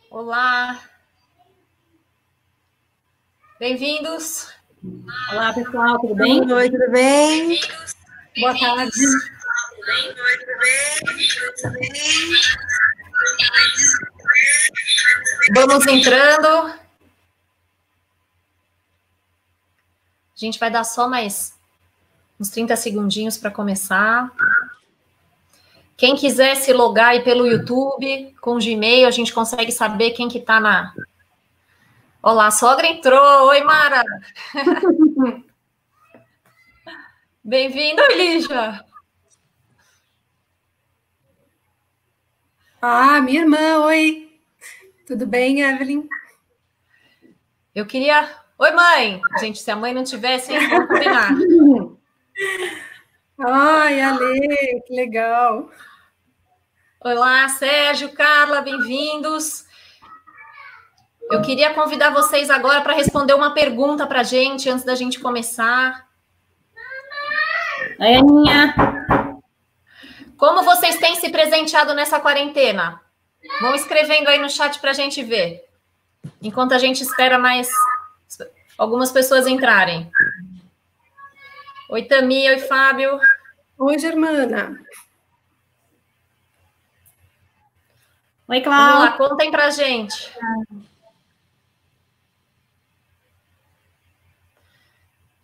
Olá, bem-vindos. Olá, pessoal, tudo bem? Oi, tudo bem? Boa tarde. Vamos entrando. A gente vai dar só mais uns 30 segundinhos para começar. Quem quiser se logar aí pelo YouTube, com o Gmail, a gente consegue saber quem que tá na... Olá, a sogra entrou. Oi, Mara. Bem-vinda, Lígia. Ah, minha irmã, oi. Tudo bem, Evelyn? Eu queria... Oi, mãe. Gente, se a mãe não tivesse, vamos combinar. Ai, Ale, que legal. Olá, Sérgio, Carla, bem-vindos. Eu queria convidar vocês agora para responder uma pergunta para a gente, antes da gente começar. Oi, Aninha. Como vocês têm se presenteado nessa quarentena? Vão escrevendo aí no chat para a gente ver. Enquanto a gente espera mais algumas pessoas entrarem. Oi, Tami, oi, Fábio. Oi, Germana. Oi, Vamos lá, Cláudia. contem para a gente.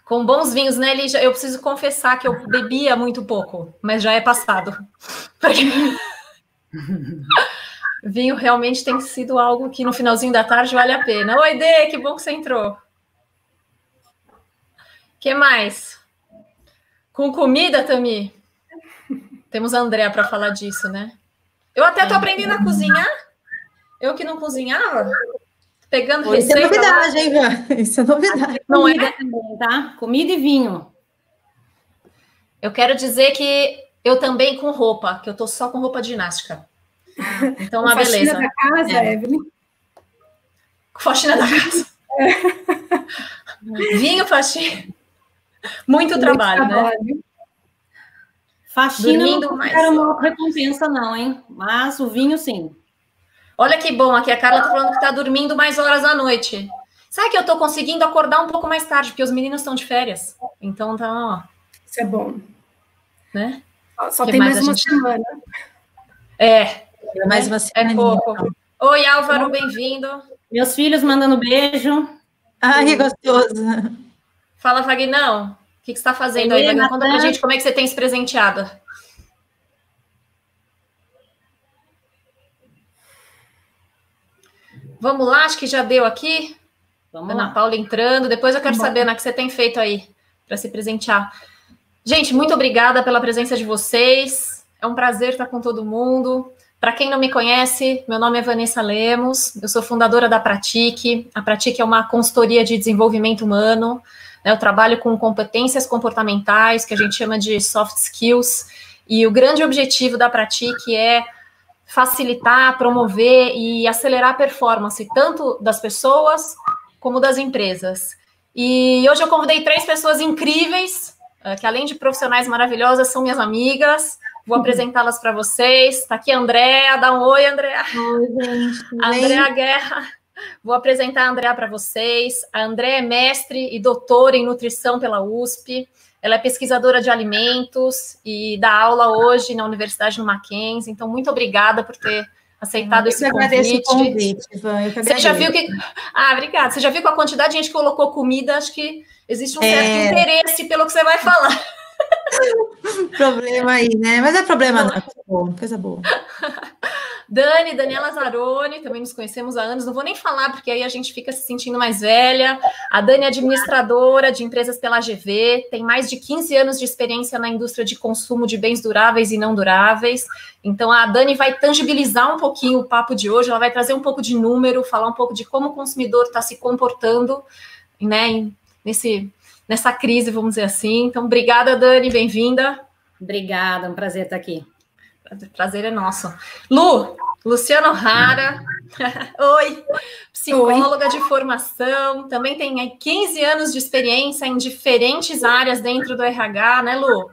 Com bons vinhos, né, Lígia? Eu preciso confessar que eu bebia muito pouco, mas já é passado. Vinho realmente tem sido algo que no finalzinho da tarde vale a pena. Oi, Dê, que bom que você entrou. O que mais? Com comida, Tami? Temos a Andréa para falar disso, né? Eu até estou aprendendo a cozinhar. Eu que não cozinhava. Pegando receita. Isso é novidade, hein, Ivan? Isso é novidade. Não é? Também, tá? Comida e vinho. Eu quero dizer que eu também com roupa, que eu tô só com roupa de ginástica. Então, uma beleza. Faxina da casa, Evelyn. Faxina da casa. Vinho, faxina. Muito trabalho, né? Faxina Dormindo não mais. quero uma recompensa, não, hein? Mas o vinho, sim. Olha que bom, aqui a Carla tá falando que tá dormindo mais horas à noite. Sabe que eu tô conseguindo acordar um pouco mais tarde, porque os meninos estão de férias. Então tá, ó. Isso é bom. Né? Só que tem mais uma gente... semana. Mais uma semana. É pouco. Oi, Álvaro, bem-vindo. Meus filhos mandando beijo. Ai, que gostoso. Fala, Vagnão. O que você está fazendo aí, Vagnão? Conta pra gente como é que você tem se presenteado. Vamos lá, acho que já deu aqui. Vamos Ana lá. Paula entrando. Depois eu quero saber, Ana, o que você tem feito aí para se presentear. Gente, muito obrigada pela presença de vocês. É um prazer estar com todo mundo. Para quem não me conhece, meu nome é Vanessa Lemos. Eu sou fundadora da Pratique. A Pratique é uma consultoria de desenvolvimento humano. Eu trabalho com competências comportamentais, que a gente chama de soft skills. E o grande objetivo da Pratique é facilitar, promover e acelerar a performance, tanto das pessoas como das empresas. E hoje eu convidei 3 pessoas incríveis, que além de profissionais maravilhosas, são minhas amigas. Vou apresentá-las para vocês. Está aqui a Andréa. Dá um oi, Andréa. Oi, gente. A Andréa Guerra. Vou apresentar a Andréa para vocês. A Andréa é mestre e doutora em nutrição pela USP. Ela é pesquisadora de alimentos e dá aula hoje na Universidade do Mackenzie. Então, muito obrigada por ter aceitado esse convite. Eu agradeço o convite, Ivan. Eu que agradeço. Você já viu que... Ah, obrigada. Você já viu que a quantidade de gente que colocou comida, acho que existe um certo interesse pelo que você vai falar. Problema aí, né? Mas não é problema não, coisa boa. Daniela Zaroni, também nos conhecemos há anos, não vou nem falar, porque aí a gente fica se sentindo mais velha. A Dani é administradora de empresas pela AGV, tem mais de 15 anos de experiência na indústria de consumo de bens duráveis e não duráveis. Então, a Dani vai tangibilizar um pouquinho o papo de hoje, ela vai trazer um pouco de número, falar um pouco de como o consumidor está se comportando, né, nessa crise, vamos dizer assim. Então, obrigada, Dani, bem-vinda. Obrigada, é um prazer estar aqui. Prazer é nosso. Luciana O'Hara, oi, psicóloga de formação, também tem 15 anos de experiência em diferentes áreas dentro do RH, né, Lu?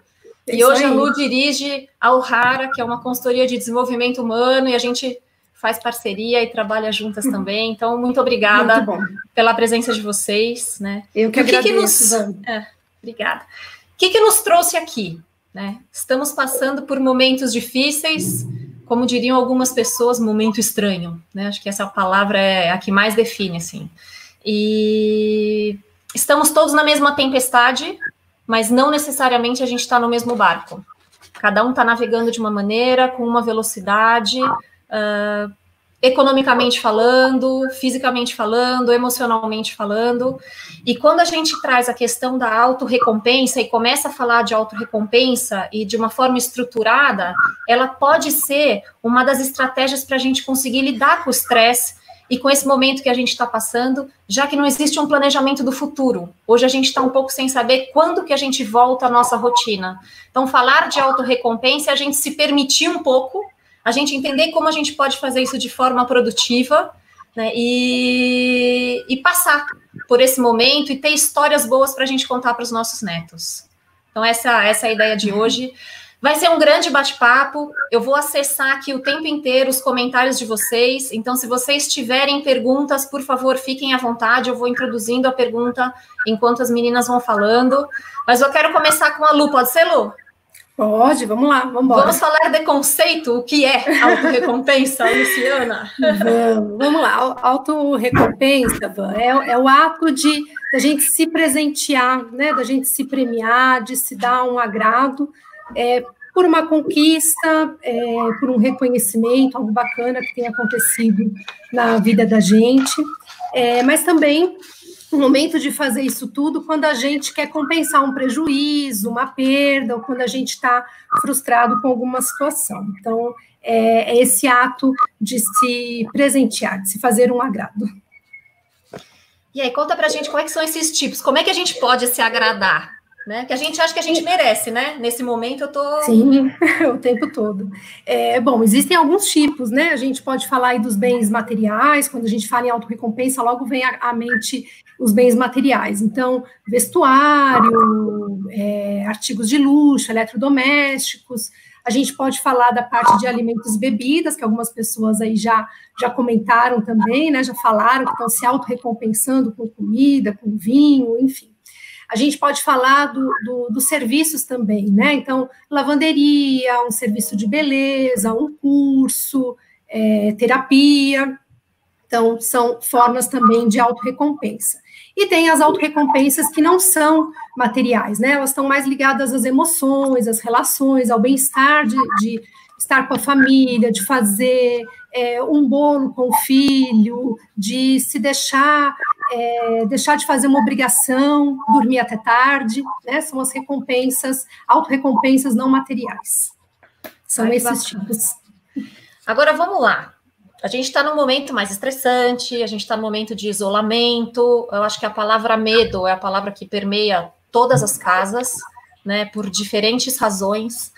E hoje a Lu dirige a O'Hara, que é uma consultoria de desenvolvimento humano, e a gente faz parceria e trabalha juntas também. Então, muito obrigada pela presença de vocês, né? Eu que agradeço. Obrigada. O que nos trouxe aqui? Né? Estamos passando por momentos difíceis, como diriam algumas pessoas, momento estranho, né? Acho que essa palavra é a que mais define, assim. E estamos todos na mesma tempestade, mas não necessariamente a gente está no mesmo barco. Cada um está navegando de uma maneira, com uma velocidade, economicamente falando, fisicamente falando, emocionalmente falando. E quando a gente traz a questão da autorrecompensa e começa a falar de autorrecompensa e de uma forma estruturada, ela pode ser uma das estratégias para a gente conseguir lidar com o estresse e com esse momento que a gente está passando, já que não existe um planejamento do futuro. Hoje a gente está um pouco sem saber quando que a gente volta à nossa rotina. Então, falar de autorrecompensa é a gente se permitir um pouco, a gente entender como a gente pode fazer isso de forma produtiva, né, e passar por esse momento e ter histórias boas para a gente contar para os nossos netos. Então, essa é a ideia de hoje. Vai ser um grande bate-papo, eu vou acessar aqui o tempo inteiro os comentários de vocês, então se vocês tiverem perguntas, por favor, fiquem à vontade, eu vou introduzindo a pergunta enquanto as meninas vão falando, mas eu quero começar com a Lu, pode ser, Lu? Pode, vamos lá, vamos embora. Vamos falar de conceito, o que é autorrecompensa, Luciana? Vamos lá, autorrecompensa, é o ato da gente se presentear, né, da gente se premiar, de se dar um agrado, por uma conquista, por um reconhecimento, algo bacana que tenha acontecido na vida da gente, mas também o momento de fazer isso tudo quando a gente quer compensar um prejuízo, uma perda, ou quando a gente está frustrado com alguma situação. Então, é esse ato de se presentear, de se fazer um agrado. E aí, conta pra gente como é que são esses tipos, como é que a gente pode se agradar? Né? Que a gente acha que a gente merece, né? Nesse momento eu tô... Sim, o tempo todo. Bom, existem alguns tipos, né? A gente pode falar aí dos bens materiais, quando a gente fala em autorrecompensa, logo vem à mente os bens materiais. Então, vestuário, artigos de luxo, eletrodomésticos. A gente pode falar da parte de alimentos e bebidas, que algumas pessoas aí já comentaram também, né? Já falaram que estão se autorrecompensando com comida, com vinho, enfim. A gente pode falar dos serviços também, né? Então, lavanderia, um serviço de beleza, um curso, terapia. Então, são formas também de autorrecompensa. E tem as autorrecompensas que não são materiais, né? Elas estão mais ligadas às emoções, às relações, ao bem-estar de estar com a família, de fazer um bolo com o filho, de se deixar de fazer uma obrigação, dormir até tarde, né? São as recompensas, autorrecompensas não materiais. São esses tipos. Agora, vamos lá. A gente está num momento mais estressante, a gente está num momento de isolamento, eu acho que a palavra medo é a palavra que permeia todas as casas, né, por diferentes razões.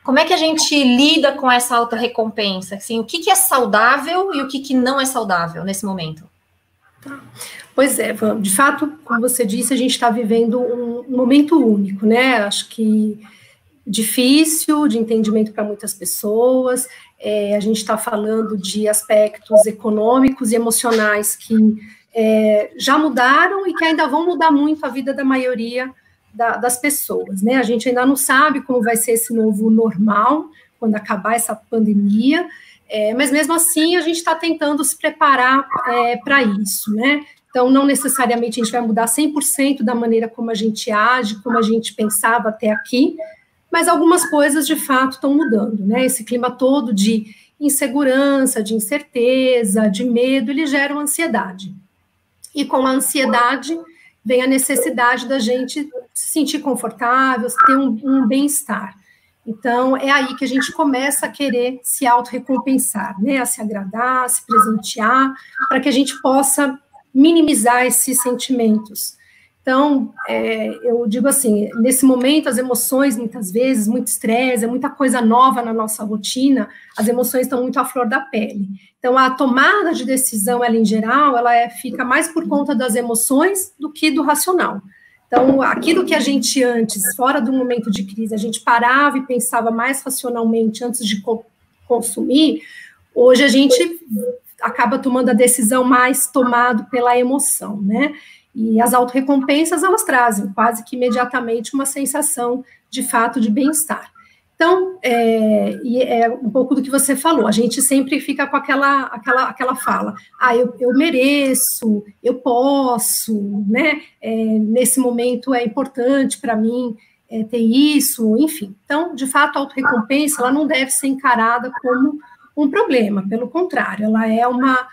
Como é que a gente lida com essa autorrecompensa? Assim, o que é saudável e o que não é saudável nesse momento? Tá. Pois é, de fato, como você disse, a gente está vivendo um momento único, né? Acho que difícil de entendimento para muitas pessoas. A gente está falando de aspectos econômicos e emocionais que já mudaram e que ainda vão mudar muito a vida da maioria das pessoas, né? A gente ainda não sabe como vai ser esse novo normal quando acabar essa pandemia, mas mesmo assim a gente está tentando se preparar para isso, né? Então, não necessariamente a gente vai mudar 100% da maneira como a gente age, como a gente pensava até aqui, mas algumas coisas, de fato, estão mudando, né? Esse clima todo de insegurança, de incerteza, de medo, ele gera uma ansiedade. E com a ansiedade vem a necessidade da gente se sentir confortável, ter um bem-estar. Então, é aí que a gente começa a querer se autorrecompensar, né? A se agradar, a se presentear, para que a gente possa minimizar esses sentimentos. Então, eu digo assim, nesse momento, as emoções, muitas vezes, muito estresse, muita coisa nova na nossa rotina, as emoções estão muito à flor da pele. Então, a tomada de decisão, ela, em geral, fica mais por conta das emoções do que do racional. Então, aquilo que a gente antes, fora do momento de crise, a gente parava e pensava mais racionalmente antes de consumir, hoje a gente acaba tomando a decisão mais tomado pela emoção, né? E as autorrecompensas, elas trazem quase que imediatamente uma sensação, de fato, de bem-estar. Então, é um pouco do que você falou, a gente sempre fica com aquela fala, eu mereço, eu posso, né? Nesse momento é importante para mim ter isso, enfim. Então, de fato, a autorrecompensa, ela não deve ser encarada como um problema, pelo contrário, ela é uma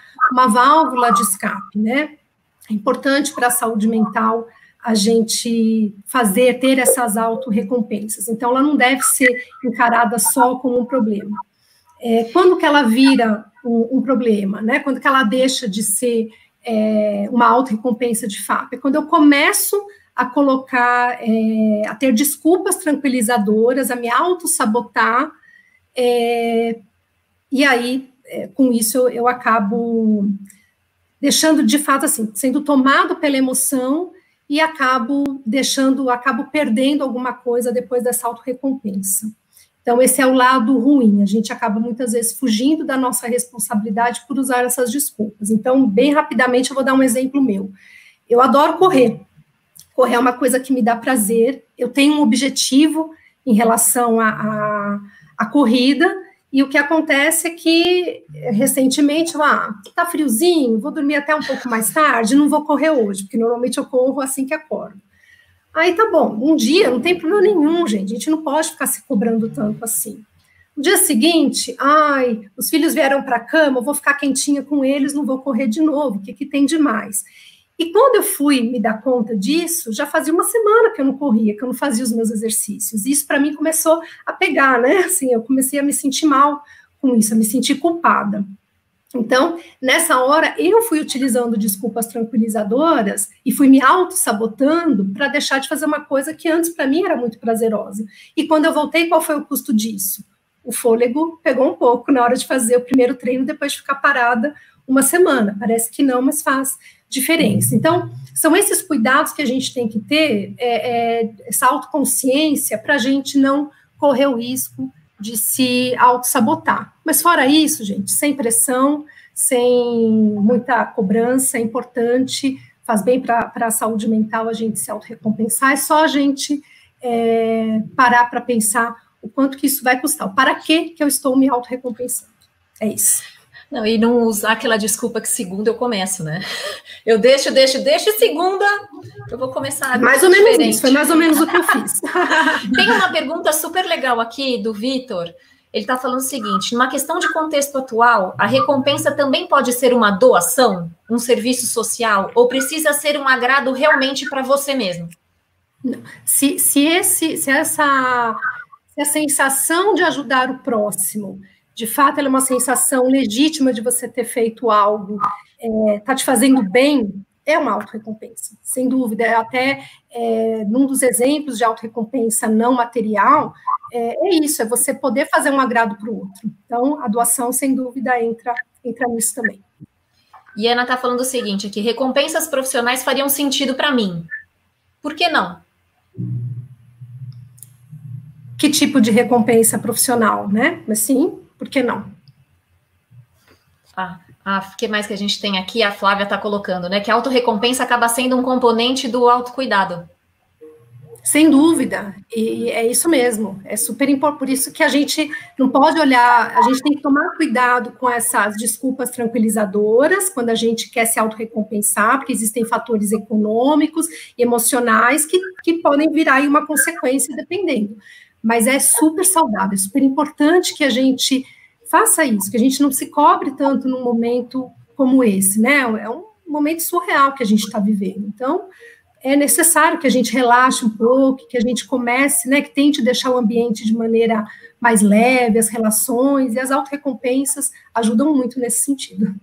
válvula de escape, né? É importante para a saúde mental a gente ter essas autorrecompensas. Então, ela não deve ser encarada só como um problema. Quando que ela vira um problema, né? Quando que ela deixa de ser uma autorrecompensa de fato? É quando eu começo a colocar, a ter desculpas tranquilizadoras, a me auto-sabotar, e aí, com isso, eu acabo deixando, de fato, assim, sendo tomado pela emoção e acabo perdendo alguma coisa depois dessa autorrecompensa. Então, esse é o lado ruim, a gente acaba muitas vezes fugindo da nossa responsabilidade por usar essas desculpas. Então, bem rapidamente, eu vou dar um exemplo meu. Eu adoro correr. Correr é uma coisa que me dá prazer, eu tenho um objetivo em relação à corrida. E o que acontece é que, recentemente, tá friozinho, vou dormir até um pouco mais tarde, não vou correr hoje, porque normalmente eu corro assim que acordo. Aí tá bom, um dia não tem problema nenhum, gente, a gente não pode ficar se cobrando tanto assim. No dia seguinte, os filhos vieram para a cama, eu vou ficar quentinha com eles, não vou correr de novo, o que tem de mais? E quando eu fui me dar conta disso, já fazia uma semana que eu não corria, que eu não fazia os meus exercícios. E isso, para mim, começou a pegar, né? Assim, eu comecei a me sentir mal com isso, a me sentir culpada. Então, nessa hora, eu fui utilizando desculpas tranquilizadoras e fui me auto-sabotando para deixar de fazer uma coisa que antes, para mim, era muito prazerosa. E quando eu voltei, qual foi o custo disso? O fôlego pegou um pouco na hora de fazer o primeiro treino, depois de ficar parada uma semana. Parece que não, mas faz diferença. Então, são esses cuidados que a gente tem que ter, essa autoconsciência, para a gente não correr o risco de se auto-sabotar. Mas fora isso, gente, sem pressão, sem muita cobrança, é importante, faz bem para a saúde mental a gente se auto-recompensar, é só a gente parar para pensar o quanto que isso vai custar, para que eu estou me auto-recompensando. É isso. Não, e não usar aquela desculpa que segunda eu começo, né? Eu deixo, e segunda eu vou começar. Mais ou menos isso, foi mais ou menos o que eu fiz. Tem uma pergunta super legal aqui do Vitor. Ele está falando o seguinte: numa questão de contexto atual, a recompensa também pode ser uma doação, um serviço social, ou precisa ser um agrado realmente para você mesmo? Não. Se essa sensação de ajudar o próximo, de fato, ela é uma sensação legítima de você ter feito algo, tá te fazendo bem, é uma autorrecompensa, sem dúvida. Até num dos exemplos de autorrecompensa não material, isso, é você poder fazer um agrado para o outro. Então, a doação, sem dúvida, entra nisso também. E a Ana está falando o seguinte aqui: recompensas profissionais fariam sentido para mim. Por que não? Que tipo de recompensa profissional, né? Mas sim, por que não? O que mais que a gente tem aqui? A Flávia está colocando, né? Que a autorrecompensa acaba sendo um componente do autocuidado. Sem dúvida, e é isso mesmo, é super importante, por isso que a gente não pode olhar, a gente tem que tomar cuidado com essas desculpas tranquilizadoras, quando a gente quer se autorrecompensar, porque existem fatores econômicos e emocionais que podem virar aí uma consequência, dependendo. Mas é super saudável, é super importante que a gente faça isso, que a gente não se cobre tanto num momento como esse, né? É um momento surreal que a gente está vivendo. Então, é necessário que a gente relaxe um pouco, que a gente comece, né, que tente deixar o ambiente de maneira mais leve, as relações, e as autorrecompensas ajudam muito nesse sentido.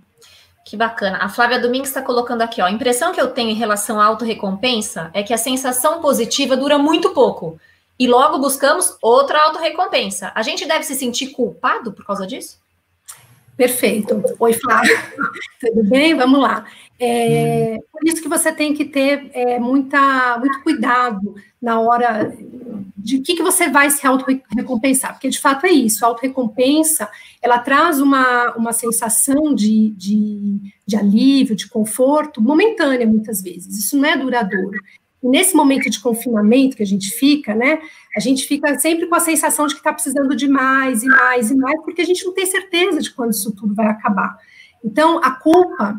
Que bacana. A Flávia Domingues está colocando aqui, ó. A impressão que eu tenho em relação à autorrecompensa é que a sensação positiva dura muito pouco. E logo buscamos outra autorrecompensa. A gente deve se sentir culpado por causa disso? Perfeito. Oi, Flávia. Tudo bem? Vamos lá. Por isso que você tem que ter muito cuidado na hora de que você vai se autorrecompensar, porque de fato é isso, a autorrecompensa, ela traz uma sensação de alívio, de conforto, momentânea muitas vezes, isso não é duradouro. E nesse momento de confinamento que a gente fica, né, a gente fica sempre com a sensação de que está precisando de mais e mais e mais, porque a gente não tem certeza de quando isso tudo vai acabar. Então, a culpa,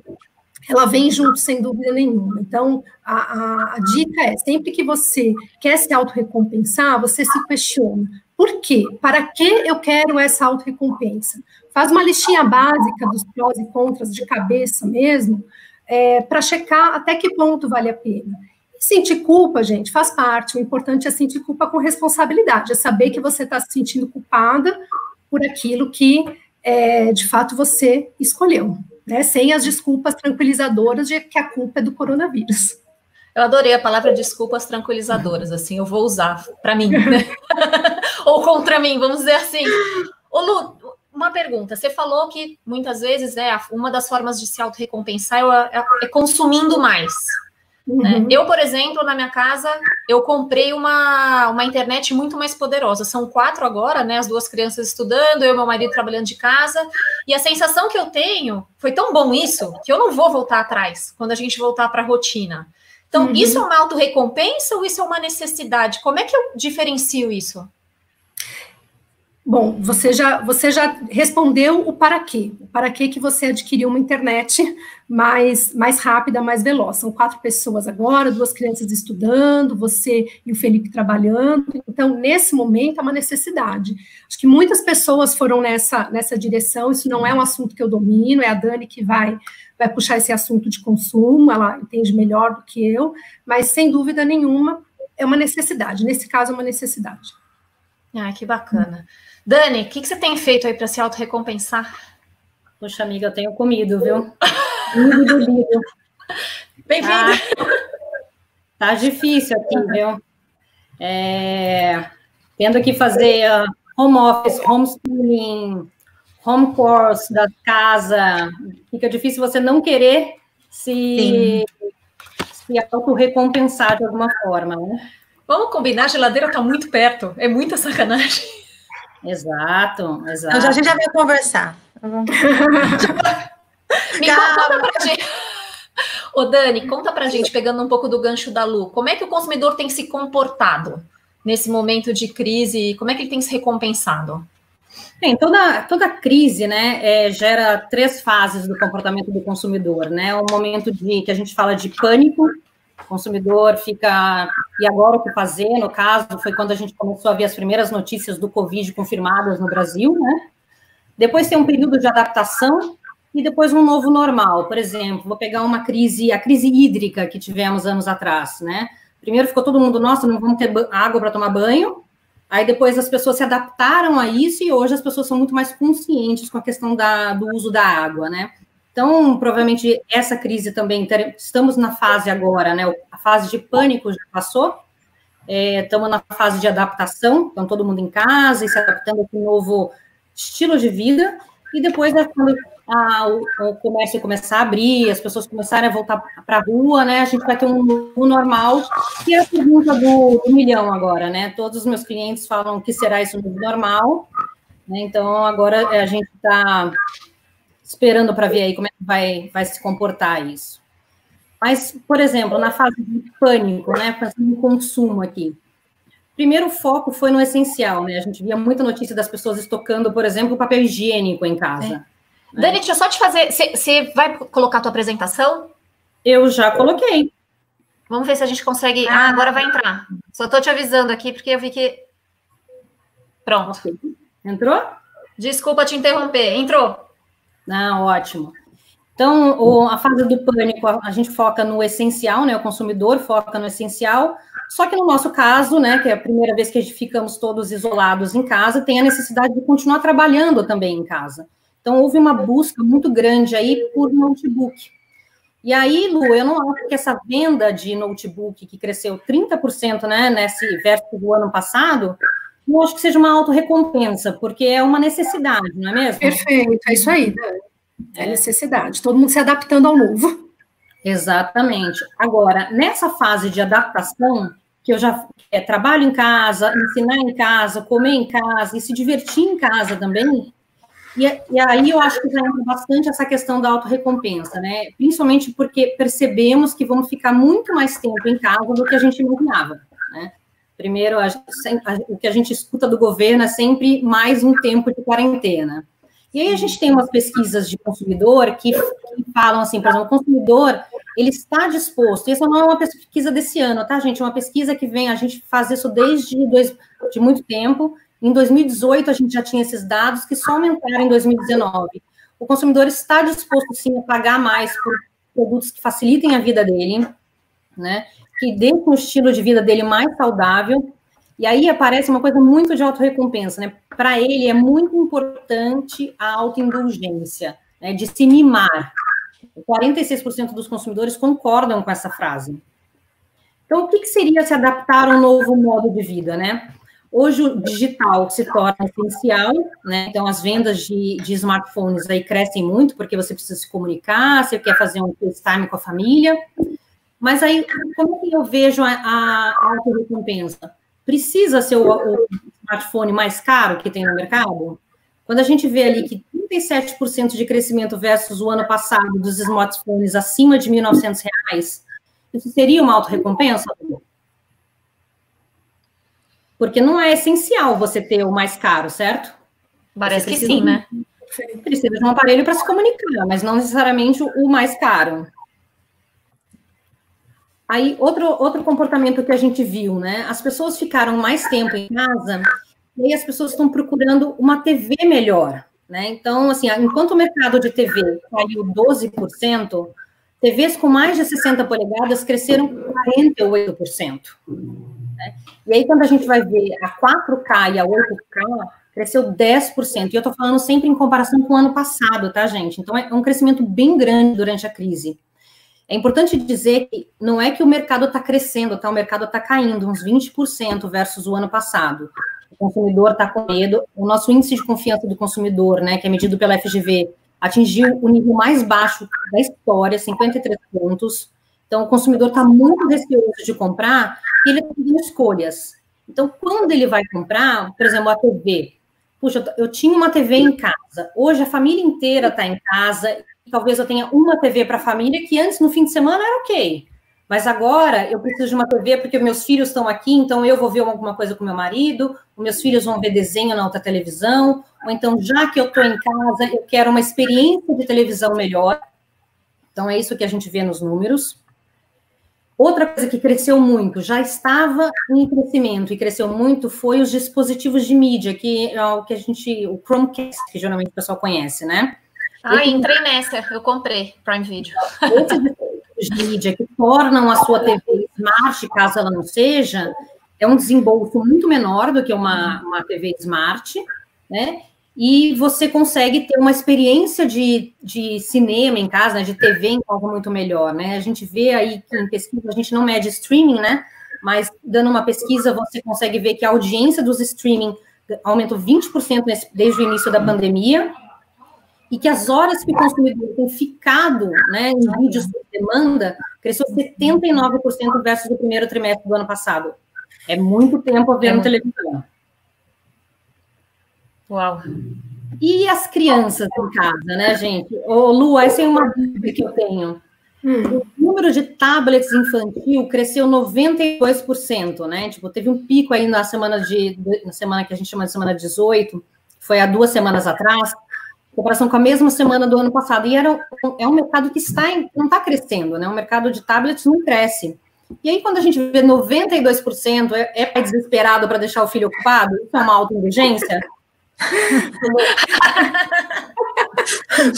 ela vem junto, sem dúvida nenhuma. Então, a dica é, sempre que você quer se autorrecompensar, você se questiona. Por quê? Para que eu quero essa autorrecompensa? Faz uma listinha básica dos prós e contras de cabeça mesmo, para checar até que ponto vale a pena. E sentir culpa, gente, faz parte. O importante é sentir culpa com responsabilidade, é saber que você está se sentindo culpada por aquilo que, de fato, você escolheu. Né, sem as desculpas tranquilizadoras de que a culpa é do coronavírus. Eu adorei a palavra desculpas tranquilizadoras, assim, eu vou usar para mim, né? Ou contra mim, vamos dizer assim. Ô Lu, uma pergunta, você falou que muitas vezes uma das formas de se autorrecompensar é consumindo mais. Né? Eu, por exemplo, na minha casa, eu comprei uma internet muito mais poderosa. São 4 agora, né? As 2 crianças estudando, eu e meu marido trabalhando de casa. E a sensação que eu tenho, foi tão bom isso, que eu não vou voltar atrás, quando a gente voltar para a rotina. Então, isso é uma autorrecompensa ou isso é uma necessidade? Como é que eu diferencio isso? Bom, você já respondeu o para quê. O para quê que você adquiriu uma internet mais rápida, mais veloz. São 4 pessoas agora, 2 crianças estudando, você e o Felipe trabalhando. Então, nesse momento, é uma necessidade. Acho que muitas pessoas foram nessa direção. Isso não é um assunto que eu domino, é a Dani que vai puxar esse assunto de consumo, ela entende melhor do que eu, mas, sem dúvida nenhuma, é uma necessidade. Nesse caso, é uma necessidade. Ah, que bacana. Dani, o que você tem feito aí para se autorrecompensar? Poxa, amiga, eu tenho comido, viu? Bebido. Bem-vinda. Tá difícil aqui, viu? Tendo que fazer home office, homeschooling, home course da casa. Fica difícil você não querer se autorrecompensar de alguma forma, né? Vamos combinar, a geladeira está muito perto. É muita sacanagem. Exato. A gente já vai conversar. Me conta pra gente. Ô, Dani, conta pra gente, pegando um pouco do gancho da Lu, como é que o consumidor tem se comportado nesse momento de crise? Como é que ele tem se recompensado? Bem, toda crise, né, gera 3 fases do comportamento do consumidor, né? Um momento que a gente fala de pânico. O consumidor fica, e agora o que fazer? No caso, foi quando a gente começou a ver as primeiras notícias do Covid confirmadas no Brasil, né? Depois tem um período de adaptação e depois um novo normal. Por exemplo, vou pegar a crise hídrica que tivemos anos atrás, né? Primeiro ficou todo mundo, nossa, não vamos ter água para tomar banho. Aí depois as pessoas se adaptaram a isso e hoje as pessoas são muito mais conscientes com a questão do uso da água, né? Então, provavelmente, essa crise também, estamos na fase agora, né? A fase de pânico já passou, estamos na fase de adaptação, então todo mundo em casa e se adaptando a um novo estilo de vida, e depois, quando o comércio começar a abrir, as pessoas começarem a voltar para a rua, né? A gente vai ter um novo normal, que é a pergunta do milhão agora, né? Todos os meus clientes falam que será isso novo normal, né? Então, agora a gente está esperando para ver aí como é que vai se comportar isso. Mas, por exemplo, na fase de pânico, né, fazendo o consumo aqui, primeiro foco foi no essencial, né, a gente via muita notícia das pessoas estocando, por exemplo, papel higiênico em casa. Né? Dani, deixa eu só te fazer, você vai colocar a tua apresentação? Eu já coloquei. Vamos ver se a gente consegue, agora vai entrar. Só estou te avisando aqui, porque eu vi que... Pronto. Okay. Entrou? Desculpa te interromper, entrou. Não, ótimo. Então, a fase do pânico, a gente foca no essencial, né? O consumidor foca no essencial, só que no nosso caso, né, que é a primeira vez que ficamos todos isolados em casa, tem a necessidade de continuar trabalhando também em casa. Então, houve uma busca muito grande aí por notebook. E aí, Lu, eu não acho que essa venda de notebook, que cresceu 30%, né, nesse versus do ano passado, não acho que seja uma autorrecompensa, porque é uma necessidade, não é mesmo? Perfeito, é isso aí, né? É necessidade, todo mundo se adaptando ao novo. Exatamente. Agora, nessa fase de adaptação, que eu já trabalho em casa, ensinar em casa, comer em casa e se divertir em casa também, e aí eu acho que já entra bastante essa questão da autorrecompensa, né? Principalmente porque percebemos que vamos ficar muito mais tempo em casa do que a gente imaginava, né? Primeiro, o que a gente escuta do governo é sempre mais um tempo de quarentena. E aí a gente tem umas pesquisas de consumidor que falam assim, por exemplo, o consumidor, ele está disposto, isso não é uma pesquisa desse ano, tá, gente? É uma pesquisa que a gente faz isso desde de muito tempo. Em 2018, a gente já tinha esses dados que só aumentaram em 2019. O consumidor está disposto, sim, a pagar mais por produtos que facilitem a vida dele, né? Que dê um estilo de vida dele mais saudável. E aí aparece uma coisa muito de autorrecompensa, né? Para ele é muito importante a autoindulgência, né? De se mimar. 46% dos consumidores concordam com essa frase. Então, o que seria se adaptar a um novo modo de vida, né? Hoje o digital se torna essencial, né? Então as vendas de smartphones aí crescem muito, porque você precisa se comunicar, você quer fazer um FaceTime com a família. Mas aí, como que eu vejo a autorrecompensa? Precisa ser o smartphone mais caro que tem no mercado? Quando a gente vê ali que 37% de crescimento versus o ano passado dos smartphones acima de R$ 1.900, isso seria uma autorrecompensa? Porque não é essencial você ter o mais caro, certo? Parece que sim, né? Precisa de um aparelho para se comunicar, mas não necessariamente o mais caro. Aí, outro comportamento que a gente viu, né? As pessoas ficaram mais tempo em casa e aí as pessoas estão procurando uma TV melhor, né? Então, assim, enquanto o mercado de TV caiu 12%, TVs com mais de 60 polegadas cresceram 48%. Né? E aí, quando a gente vai ver a 4K e a 8K, cresceu 10%. E eu estou falando sempre em comparação com o ano passado, tá, gente? Então, é um crescimento bem grande durante a crise. É importante dizer que não é que o mercado está crescendo, tá? O mercado está caindo uns 20% versus o ano passado. O consumidor está com medo. O nosso índice de confiança do consumidor, né, que é medido pela FGV, atingiu o nível mais baixo da história, 53 pontos. Então, o consumidor está muito receoso de comprar e ele está fazendo escolhas. Então, quando ele vai comprar, por exemplo, a TV, puxa, eu tinha uma TV em casa, hoje a família inteira está em casa, e talvez eu tenha uma TV para a família, que antes, no fim de semana, era ok. Mas agora, eu preciso de uma TV porque meus filhos estão aqui, então eu vou ver alguma coisa com meu marido, os meus filhos vão ver desenho na outra televisão, ou então, já que eu estou em casa, eu quero uma experiência de televisão melhor. Então, é isso que a gente vê nos números. Outra coisa que cresceu muito, já estava em crescimento e cresceu muito, foi os dispositivos de mídia, que é o que o Chromecast, que geralmente o pessoal conhece, né? Entrei nessa, eu comprei Prime Video. Esses dispositivos de mídia que tornam a sua TV Smart, caso ela não seja, é um desembolso muito menor do que uma TV Smart, né? E você consegue ter uma experiência de cinema em casa, né, de TV em casa muito melhor, né? A gente vê aí que em pesquisa, a gente não mede streaming, né? Mas dando uma pesquisa, você consegue ver que a audiência dos streaming aumentou 20% desde o início da pandemia, e que as horas que o consumidor tem ficado, né, em vídeos por demanda cresceu 79% versus o primeiro trimestre do ano passado. É muito tempo vendo televisão. Uau. E as crianças em casa, né, gente? Ô, Lu, essa é uma dúvida que eu tenho. O número de tablets infantil cresceu 92%, né? Tipo, teve um pico aí na semana que a gente chama de semana 18, que foi há 2 semanas atrás, em comparação com a mesma semana do ano passado. E é um mercado que não está crescendo, né? O mercado de tablets não cresce. E aí, quando a gente vê 92%, é pai desesperado para deixar o filho ocupado? Isso é uma autoindulgência?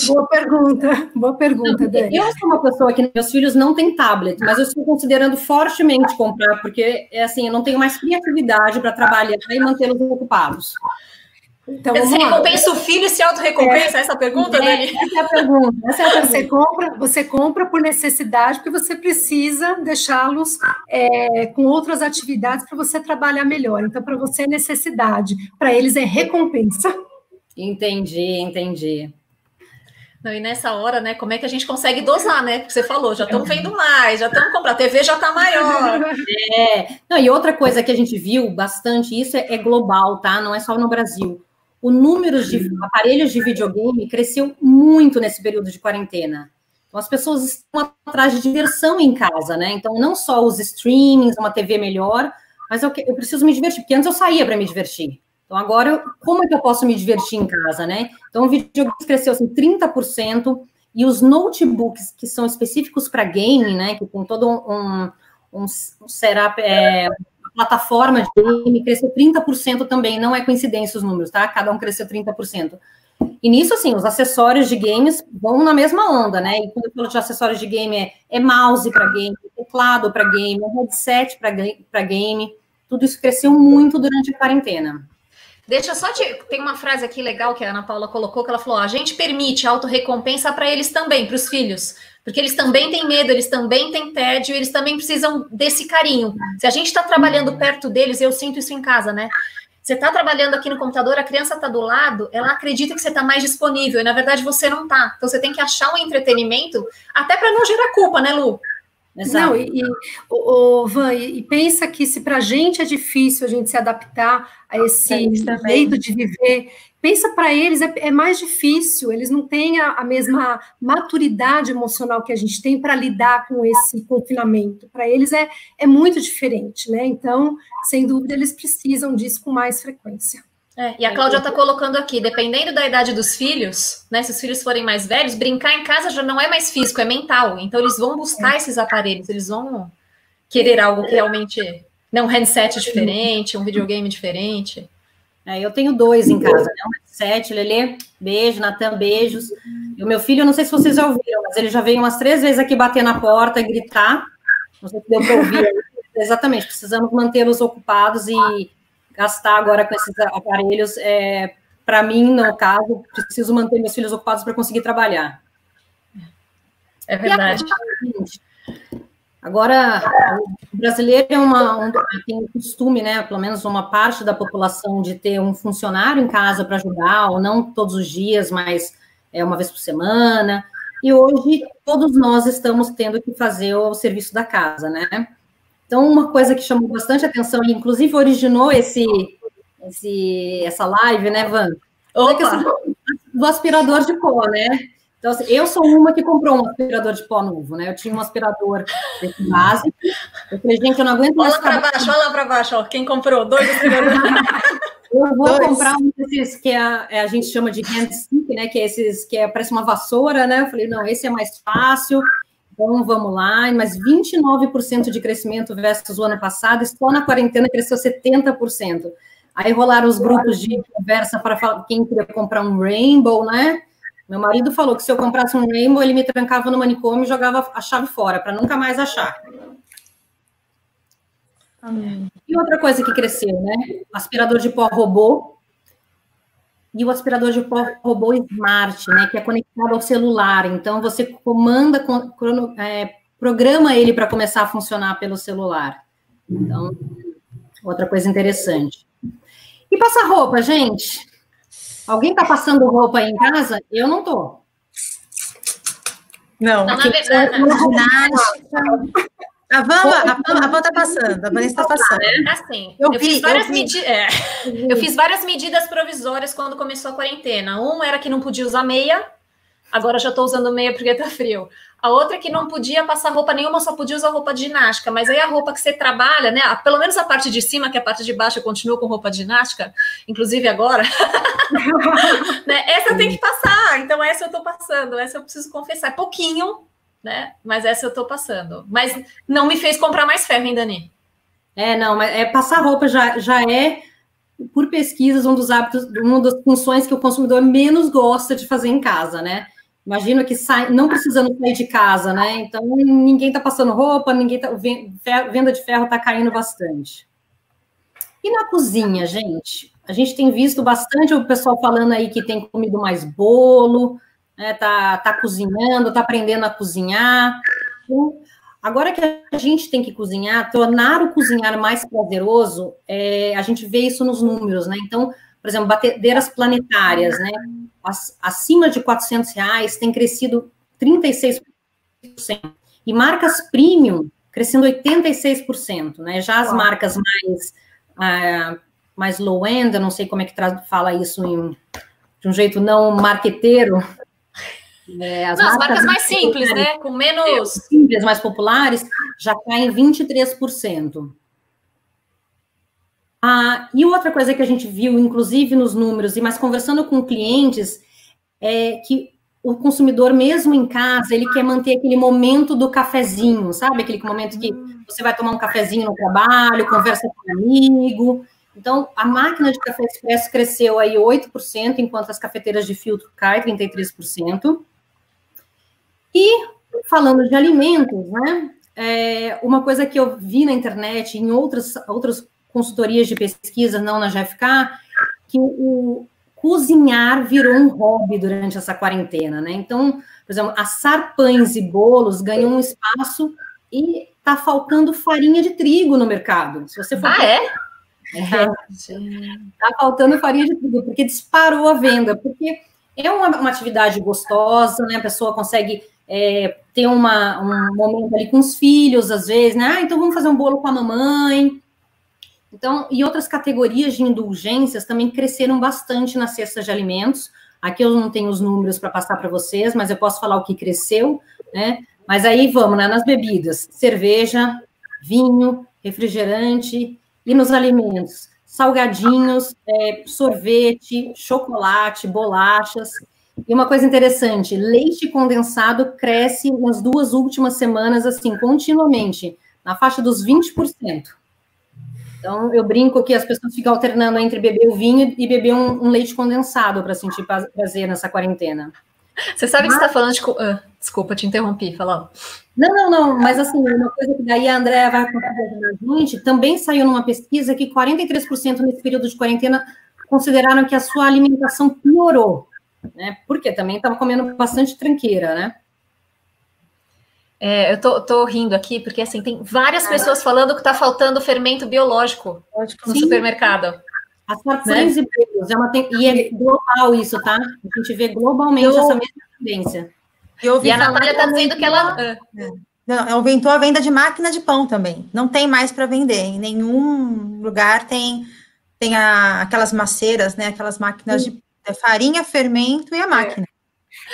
Boa pergunta, Dani. Eu sou uma pessoa que meus filhos não têm tablet, mas eu estou considerando fortemente comprar, porque assim, eu não tenho mais criatividade para trabalhar e mantê-los ocupados. Então, Você recompensa o filho e se auto-recompensa? Essa pergunta, Dani? Essa é a pergunta. Você compra por necessidade, porque você precisa deixá-los com outras atividades para você trabalhar melhor. Então, para você é necessidade, para eles é recompensa. Entendi. Não, e nessa hora, né, como é que a gente consegue dosar, né? Porque você falou, já estamos vendo mais, já estamos comprando, a TV já está maior. Não, e outra coisa que a gente viu bastante, isso é global, tá? Não é só no Brasil. O número de aparelhos de videogame cresceu muito nesse período de quarentena. Então, as pessoas estão atrás de diversão em casa, né? Então, não só os streamings, uma TV melhor, mas eu preciso me divertir, porque antes eu saía para me divertir. Então, agora, como é que eu posso me divertir em casa, né? Então, o videogame cresceu, assim, 30%, e os notebooks, que são específicos para game, né? Que tem todo um setup, plataforma de game, cresceu 30% também, não é coincidência os números, tá? Cada um cresceu 30%. E nisso, assim, os acessórios de games vão na mesma onda, né? E quando eu falo de acessórios de game, é mouse para game, teclado para game, headset para game, tudo isso cresceu muito durante a quarentena. Deixa só tem uma frase aqui legal que a Ana Paula colocou, que ela falou, a gente permite autorrecompensa para eles também, para os filhos, porque eles também têm medo, eles também têm tédio, eles também precisam desse carinho. Se a gente está trabalhando perto deles, eu sinto isso em casa, né? Você está trabalhando aqui no computador, a criança está do lado, ela acredita que você está mais disponível, e na verdade você não está. Então você tem que achar um entretenimento, até para não gerar culpa, né, Lu? Exato. Não, Van, e pensa que se para a gente é difícil a gente se adaptar a esse jeito de viver, pensa para eles é mais difícil, eles não têm a mesma maturidade emocional que a gente tem para lidar com esse confinamento. Para eles é muito diferente, né? Então, sem dúvida, eles precisam disso com mais frequência. E a Cláudia está colocando aqui, dependendo da idade dos filhos, né? Se os filhos forem mais velhos, brincar em casa já não é mais físico, é mental. Então, eles vão buscar esses aparelhos, eles vão querer algo que realmente... Né, um headset diferente, um videogame diferente. Eu tenho 2 em casa, né? Um headset, Lelê, beijo, Natan, beijos. E o meu filho, eu não sei se vocês já ouviram, mas ele já veio umas 3 vezes aqui bater na porta e gritar. Não sei se deu para ouvir. Exatamente, precisamos mantê-los ocupados e gastar agora com esses aparelhos. Para mim, no caso, preciso manter meus filhos ocupados para conseguir trabalhar. É verdade. Agora, o brasileiro tem o costume, né, pelo menos uma parte da população, de ter um funcionário em casa para ajudar, ou não todos os dias, mas uma vez por semana. E hoje, todos nós estamos tendo que fazer o serviço da casa, né? Então, uma coisa que chamou bastante atenção, e inclusive originou essa live, né, Van? Do aspirador de pó, né? Então, assim, eu sou uma que comprou um aspirador de pó novo, né? Eu tinha um aspirador desse básico. Eu falei, gente, eu não aguento mais. Olha lá para baixo, ó. Quem comprou? 2 aspiradores. Eu vou comprar um desses que a gente chama de hand stick, né? Que é esses que parece uma vassoura, né? Eu falei, não, esse é mais fácil. Então, vamos lá. Mas 29% de crescimento versus o ano passado. E só na quarentena cresceu 70%. Aí rolaram os grupos de conversa para falar quem queria comprar um Rainbow, né? Meu marido falou que se eu comprasse um Rainbow, ele me trancava no manicômio e jogava a chave fora, para nunca mais achar. E outra coisa que cresceu, né? O aspirador de pó robô e o aspirador de pó robô smart, né? Que é conectado ao celular. Então, você comanda, programa ele para começar a funcionar pelo celular. Então, outra coisa interessante. E passar roupa, gente? Alguém está passando roupa aí em casa? Eu não estou. Não. Na verdade, a Van está passando, a Vanessa está passando. Assim, eu fiz várias medidas provisórias quando começou a quarentena. Uma era que não podia usar meia, agora já estou usando meia porque está frio. A outra é que não podia passar roupa nenhuma, só podia usar roupa de ginástica. Mas aí a roupa que você trabalha, né? Pelo menos a parte de cima, que é a parte de baixo, eu continuo com roupa de ginástica, inclusive agora. Né? Essa tem que passar, então essa eu estou passando, essa eu preciso confessar. É pouquinho, né? Mas essa eu estou passando. Mas não me fez comprar mais ferro, hein, Dani? Não, mas passar roupa já é, por pesquisas, um dos hábitos, uma das funções que o consumidor menos gosta de fazer em casa, né? Imagina que não precisando sair de casa, né? Então, ninguém está passando roupa, venda de ferro está caindo bastante. E na cozinha, gente? A gente tem visto bastante o pessoal falando aí que tem comido mais bolo, né, tá cozinhando, tá aprendendo a cozinhar. Então, agora que a gente tem que cozinhar, tornar o cozinhar mais prazeroso, a gente vê isso nos números, né? Então, por exemplo, batedeiras planetárias, né? Acima de R$400 tem crescido 36%. E marcas premium crescendo 86%, né? Já as marcas mais low-end, eu não sei como é que fala isso de um jeito não marqueteiro. As marcas mais simples, né? Com menos... Simples, mais populares, já caem 23%. E outra coisa que a gente viu, inclusive nos números, mas conversando com clientes, é que o consumidor, mesmo em casa, ele quer manter aquele momento do cafezinho, sabe? Aquele momento que você vai tomar um cafezinho no trabalho, conversa com um amigo. Então, a máquina de café expresso cresceu aí 8%, enquanto as cafeteiras de filtro caem 33%. E, falando de alimentos, né? Uma coisa que eu vi na internet, em outras consultorias de pesquisa, não na GfK, que o cozinhar virou um hobby durante essa quarentena, né? Então, por exemplo, assar pães e bolos ganham um espaço e tá faltando farinha de trigo no mercado. Se você for tá faltando farinha de trigo, porque disparou a venda, porque é uma atividade gostosa, né? A pessoa consegue ter um momento ali com os filhos, às vezes, né? Então vamos fazer um bolo com a mamãe. Então, e outras categorias de indulgências também cresceram bastante nas cestas de alimentos. Aqui eu não tenho os números para passar para vocês, mas eu posso falar o que cresceu, né? Mas aí vamos, né? Nas bebidas, cerveja, vinho, refrigerante, e nos alimentos, salgadinhos, sorvete, chocolate, bolachas. E uma coisa interessante, leite condensado cresce nas 2 últimas semanas, assim, continuamente, na faixa dos 20%. Então, eu brinco que as pessoas ficam alternando entre beber o vinho e beber um leite condensado para sentir prazer nessa quarentena. Você sabe que você está falando de... desculpa, te interrompi, fala. Não, mas assim, uma coisa que daí a Andréa vai conseguir a gente, também saiu numa pesquisa que 43% nesse período de quarentena consideraram que a sua alimentação piorou, né? Porque também estava comendo bastante tranqueira, né? Eu tô rindo aqui, porque assim, tem várias pessoas falando que está faltando fermento biológico no supermercado. As porções e bolos, e é global isso, tá? A gente vê globalmente essa mesma tendência. E a Natália está dizendo que ela... Não, aumentou a venda de máquina de pão também. Não tem mais para vender. Em nenhum lugar tem aquelas maceiras, né? Aquelas máquinas de farinha, fermento e a máquina.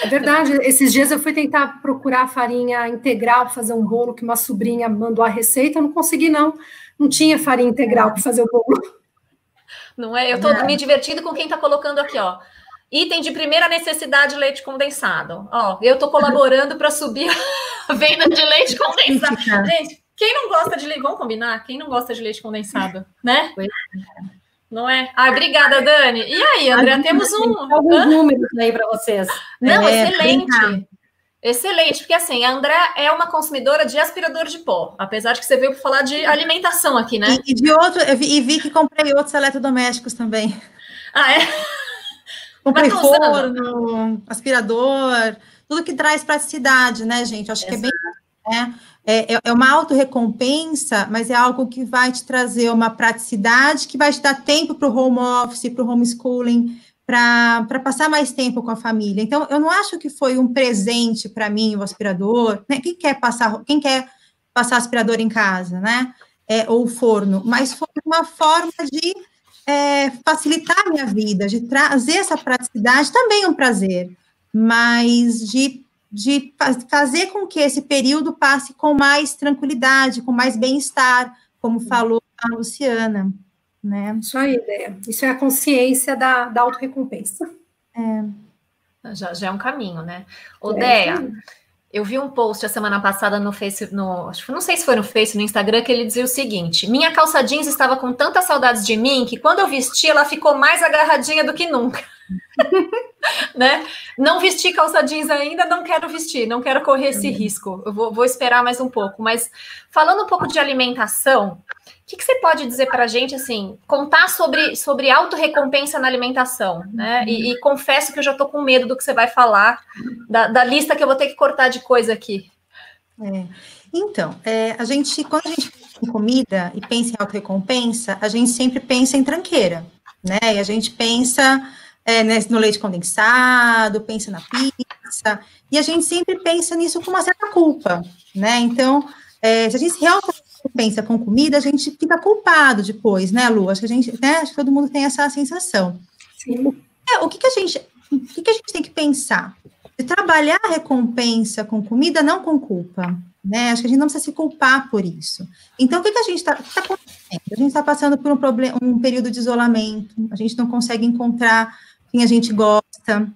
É verdade, esses dias eu fui tentar procurar farinha integral para fazer um bolo, que uma sobrinha mandou a receita, eu não consegui não tinha farinha integral para fazer o bolo. Não é? Eu estou me divertindo com quem está colocando aqui, ó, item de primeira necessidade, leite condensado. Ó, eu estou colaborando para subir a venda de leite condensado. Gente, quem não gosta de leite, vamos combinar? Quem não gosta de leite condensado, né? Não é? Obrigada, Dani. E aí, André, temos alguns números aí para vocês. Não, excelente. Excelente, porque assim, a André é uma consumidora de aspirador de pó, apesar de que você veio para falar de alimentação aqui, né? E vi que comprei outros eletrodomésticos também. Ah, é? Comprei forno, aspirador, tudo que traz praticidade, né, gente? Acho que é bem... É uma autorrecompensa, mas é algo que vai te trazer uma praticidade, que vai te dar tempo para o home office, para o homeschooling, para passar mais tempo com a família. Então, eu não acho que foi um presente para mim o aspirador, né? Quem quer passar aspirador em casa, né? Ou forno, mas foi uma forma de facilitar a minha vida, de trazer essa praticidade, também um prazer, mas de fazer com que esse período passe com mais tranquilidade, com mais bem-estar, como falou a Luciana, né? Isso aí, Déia. Isso é a consciência da autorrecompensa. Já é um caminho, né? Ô, Déia, eu vi um post a semana passada no Face, não sei se foi no Face, no Instagram, que ele dizia o seguinte: minha calça jeans estava com tantas saudades de mim que quando eu vesti, ela ficou mais agarradinha do que nunca. né? Não vesti calça jeans ainda, não quero vestir, não quero correr esse risco. Eu vou esperar mais um pouco. Mas falando um pouco de alimentação, o que você pode dizer para a gente, assim, contar sobre autorrecompensa na alimentação, né? E confesso que eu já estou com medo do que você vai falar, da lista que eu vou ter que cortar de coisa aqui. Então, quando a gente pensa em comida e pensa em autorrecompensa, a gente sempre pensa em tranqueira, né? E a gente pensa no leite condensado, pensa na pizza, e a gente sempre pensa nisso com uma certa culpa, né? Então, se a gente realmente pensa com comida, a gente fica culpado depois, né, Lu? Acho que todo mundo tem essa sensação. Sim. O que a gente tem que pensar? De trabalhar a recompensa com comida, não com culpa, né? Acho que a gente não precisa se culpar por isso. Então, o que a gente está acontecendo? A gente está passando por um período de isolamento, a gente não consegue encontrar quem a gente gosta,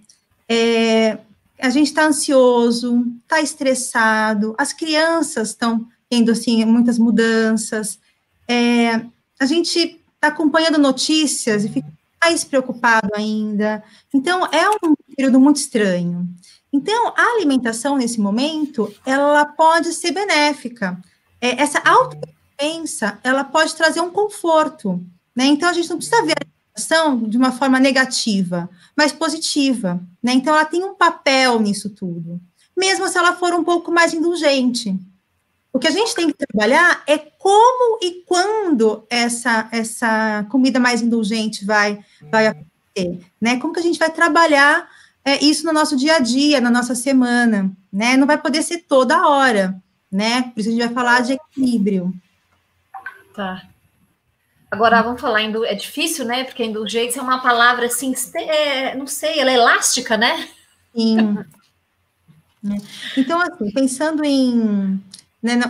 a gente está ansioso, está estressado, as crianças estão tendo, assim, muitas mudanças, a gente está acompanhando notícias e fica mais preocupado ainda. Então, é um período muito estranho. Então, a alimentação, nesse momento, ela pode ser benéfica. Essa auto-recompensa, ela pode trazer um conforto, né? Então, a gente não precisa ver a alimentação de uma forma negativa, mas positiva, né? Então, ela tem um papel nisso tudo, mesmo se ela for um pouco mais indulgente. O que a gente tem que trabalhar é como e quando essa comida mais indulgente vai acontecer, né? Como que a gente vai trabalhar isso no nosso dia a dia, na nossa semana, né? Não vai poder ser toda hora, né? Por isso a gente vai falar de equilíbrio. Tá. Agora, vamos falar, é difícil, né? Porque indulgência é uma palavra, assim, não sei, ela é elástica, né? Sim. Então, assim, pensando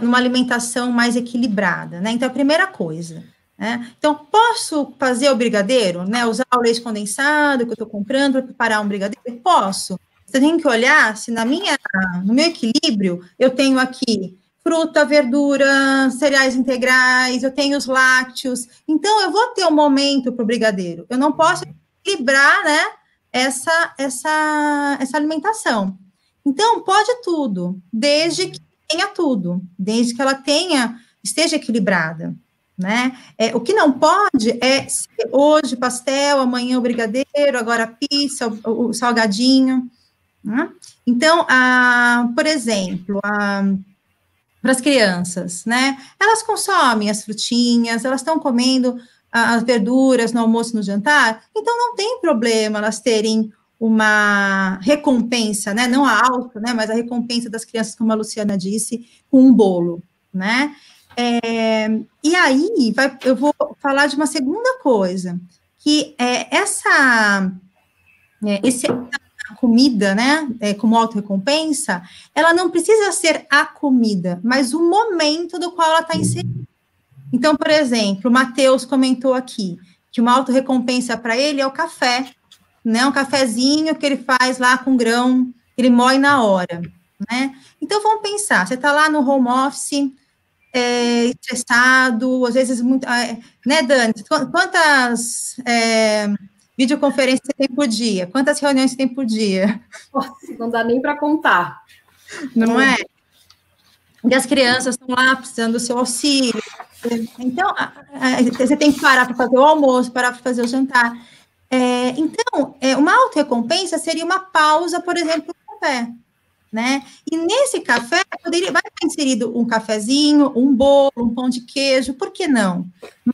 numa alimentação mais equilibrada, né? Então, a primeira coisa, né? Então, posso fazer o brigadeiro, né? Usar o leite condensado que eu estou comprando para preparar um brigadeiro? Posso. Você tem que olhar se no meu equilíbrio eu tenho aqui fruta, verdura, cereais integrais, eu tenho os lácteos. Então, eu vou ter um momento para o brigadeiro. Eu não posso equilibrar, né? Essa alimentação. Então, pode tudo, desde que tenha tudo, desde que ela esteja equilibrada, né? O que não pode é ser hoje pastel, amanhã o brigadeiro, agora a pizza, o salgadinho, né? Então, por exemplo, para as crianças, né? Elas consomem as frutinhas, elas estão comendo as verduras no almoço e no jantar, então não tem problema elas terem uma recompensa, né, não a alta, né, mas a recompensa das crianças, como a Luciana disse, com um bolo, né, e aí, eu vou falar de uma segunda coisa, que essa comida, né, como auto-recompensa, ela não precisa ser a comida, mas o momento do qual ela está inserida. Então, por exemplo, o Matheus comentou aqui, que uma auto-recompensa para ele é o café, né, um cafezinho que ele faz lá com grão, ele moe na hora, né? Então, vamos pensar, você está lá no home office, estressado, às vezes, muito, né, Dani? Quantas videoconferências você tem por dia? Quantas reuniões você tem por dia? Nossa, não dá nem para contar. Não é? E as crianças estão lá precisando do seu auxílio. Então, você tem que parar para fazer o almoço, parar para fazer o jantar. Então, uma auto-recompensa seria uma pausa, por exemplo, no café, né? E nesse café, vai estar inserido um cafezinho, um bolo, um pão de queijo, por que não?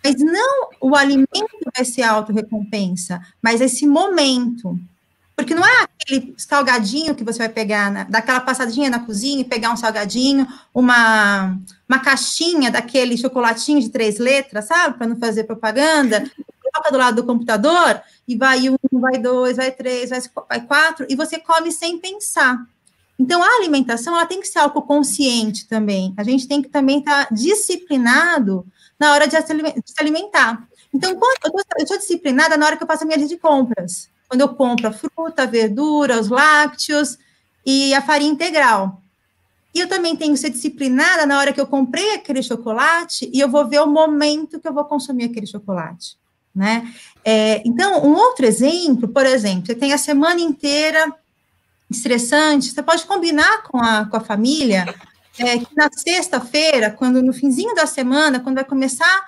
Mas não o alimento vai ser auto-recompensa, mas esse momento. Porque não é aquele salgadinho que você vai pegar, dar aquela passadinha na cozinha e pegar um salgadinho, uma caixinha daquele chocolatinho de 3 letras, sabe? Para não fazer propaganda. Coloca do lado do computador e vai 1, vai 2, vai 3, vai 4, e você come sem pensar. Então, a alimentação, ela tem que ser algo consciente também. A gente tem que também estar disciplinado na hora de se alimentar. Então, eu estou disciplinada na hora que eu faço a minha lista de compras. Quando eu compro a fruta, a verdura, os lácteos e a farinha integral. E eu também tenho que ser disciplinada na hora que eu comprei aquele chocolate e eu vou ver o momento que eu vou consumir aquele chocolate. né? Então, um outro exemplo, por exemplo, você tem a semana inteira estressante, você pode combinar com a família que na sexta-feira, quando no finzinho da semana, quando vai começar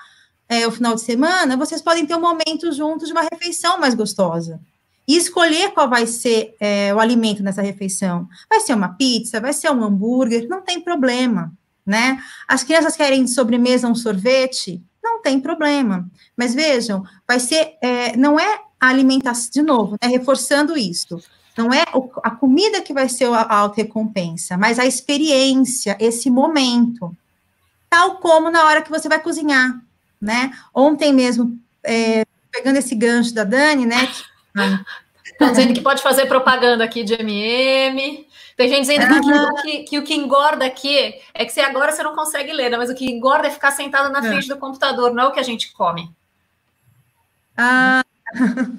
o final de semana, vocês podem ter um momento juntos de uma refeição mais gostosa. E escolher qual vai ser o alimento nessa refeição. Vai ser uma pizza, vai ser um hambúrguer, não tem problema, né? As crianças querem de sobremesa um sorvete, não tem problema. Mas vejam, vai ser, não é a alimentação, de novo, reforçando isso, não é a comida que vai ser a auto-recompensa, mas a experiência, esse momento. Tal como na hora que você vai cozinhar, né? Ontem mesmo, pegando esse gancho da Dani, né? Estão dizendo que pode fazer propaganda aqui de M&M. Tem gente dizendo que o que engorda aqui é que agora você não consegue ler, né? Mas o que engorda é ficar sentado na frente do computador, não é o que a gente come.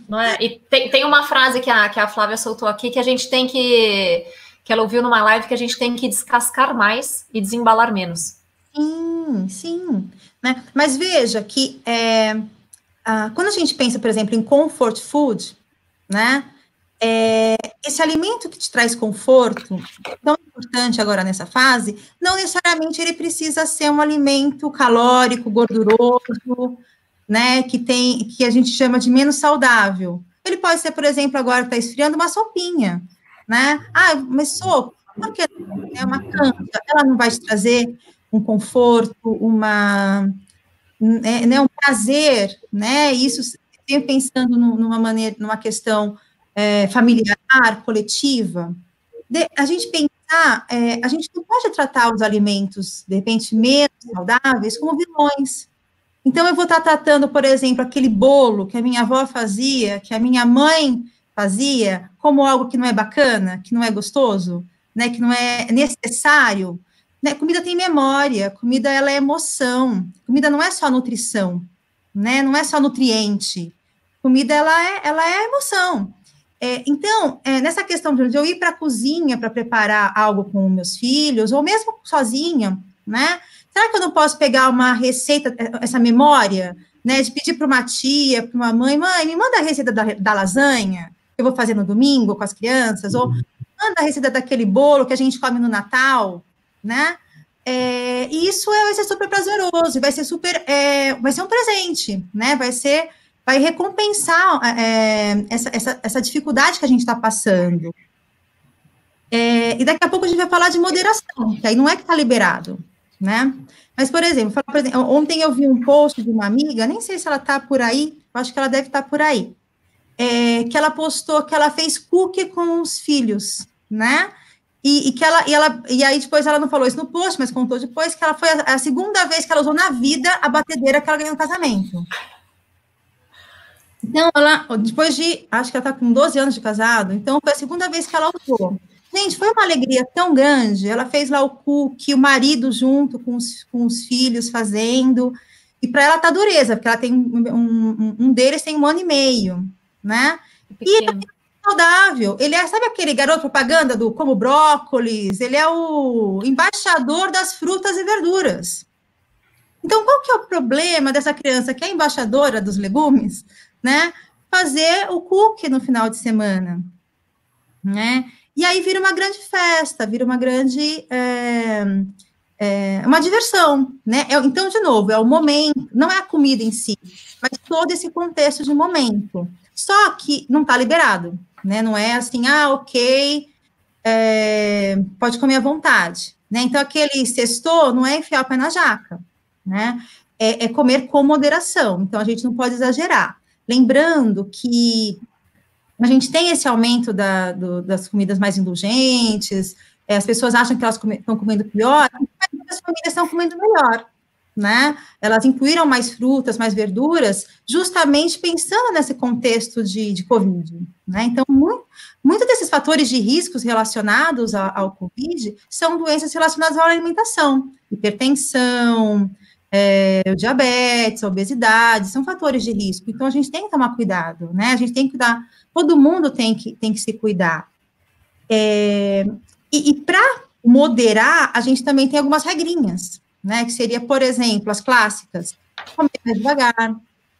Não é? E tem uma frase que a Flávia soltou aqui que a gente tem que ela ouviu numa live, que a gente tem que descascar mais e desembalar menos. Sim. Né? Mas veja que quando a gente pensa, por exemplo, em comfort food, né? Esse alimento que te traz conforto, tão importante agora nessa fase, não necessariamente ele precisa ser um alimento calórico, gorduroso, né? Que a gente chama de menos saudável. Ele pode ser, por exemplo, agora que está esfriando, uma sopinha, né? Mas sopa, por que não? É uma cancha, ela não vai te trazer um conforto, um prazer, né? Isso sempre pensando numa questão familiar, coletiva. A gente pensar, a gente não pode tratar os alimentos, de repente, menos saudáveis como vilões. Então, eu vou estar tratando, por exemplo, aquele bolo que a minha avó fazia, que a minha mãe fazia, como algo que não é bacana, que não é gostoso, né? Que não é necessário. Né? Comida tem memória, comida ela é emoção, comida não é só nutrição, né? Não é só nutriente, comida ela é emoção. Então, nessa questão de eu ir para a cozinha para preparar algo com meus filhos, ou mesmo sozinha, né? Será que eu não posso pegar uma receita, essa memória, né? De pedir para uma tia, para uma mãe, me manda a receita da lasanha, que eu vou fazer no domingo com as crianças, ou manda a receita daquele bolo que a gente come no Natal, né? E isso vai ser super prazeroso, vai ser um presente, né? Vai recompensar essa dificuldade que a gente está passando. E daqui a pouco a gente vai falar de moderação, que aí não é que está liberado, né? Mas, por exemplo, ontem eu vi um post de uma amiga, nem sei se ela está por aí, eu acho que ela deve estar por aí, que ela postou que ela fez cookie com os filhos, né? E aí depois ela não falou isso no post, mas contou depois que ela foi a segunda vez que ela usou na vida a batedeira que ela ganhou no casamento. Então, depois acho que ela está com 12 anos de casado, então foi a segunda vez que ela usou. Gente, foi uma alegria tão grande, ela fez lá o cookie, o marido junto com os filhos fazendo, e para ela tá dureza, porque ela tem um deles tem 1 ano e meio, né? E ele é saudável, ele sabe aquele garoto propaganda do como brócolis, ele é o embaixador das frutas e verduras. Então, qual que é o problema dessa criança que é embaixadora dos legumes, né? Fazer o cookie no final de semana, né? E aí vira uma grande festa, vira uma grande uma diversão, né? Então, de novo, é o momento, não é a comida em si, mas todo esse contexto de momento. Só que não está liberado, né? Não é assim, ok, pode comer à vontade, né? Então, aquele sextou não é enfiar o pé na jaca, né? É comer com moderação, então a gente não pode exagerar. Lembrando que a gente tem esse aumento das comidas mais indulgentes, as pessoas acham que elas estão comendo pior, mas as famílias estão comendo melhor, né? Elas incluíram mais frutas, mais verduras, justamente pensando nesse contexto de Covid, né? Então, muito desses fatores de riscos relacionados ao Covid são doenças relacionadas à alimentação, hipertensão, o diabetes, a obesidade, são fatores de risco. Então, a gente tem que tomar cuidado, né? A gente tem que cuidar, todo mundo tem que se cuidar. E para moderar, a gente também tem algumas regrinhas, né? Que seria, por exemplo, as clássicas, comer mais devagar,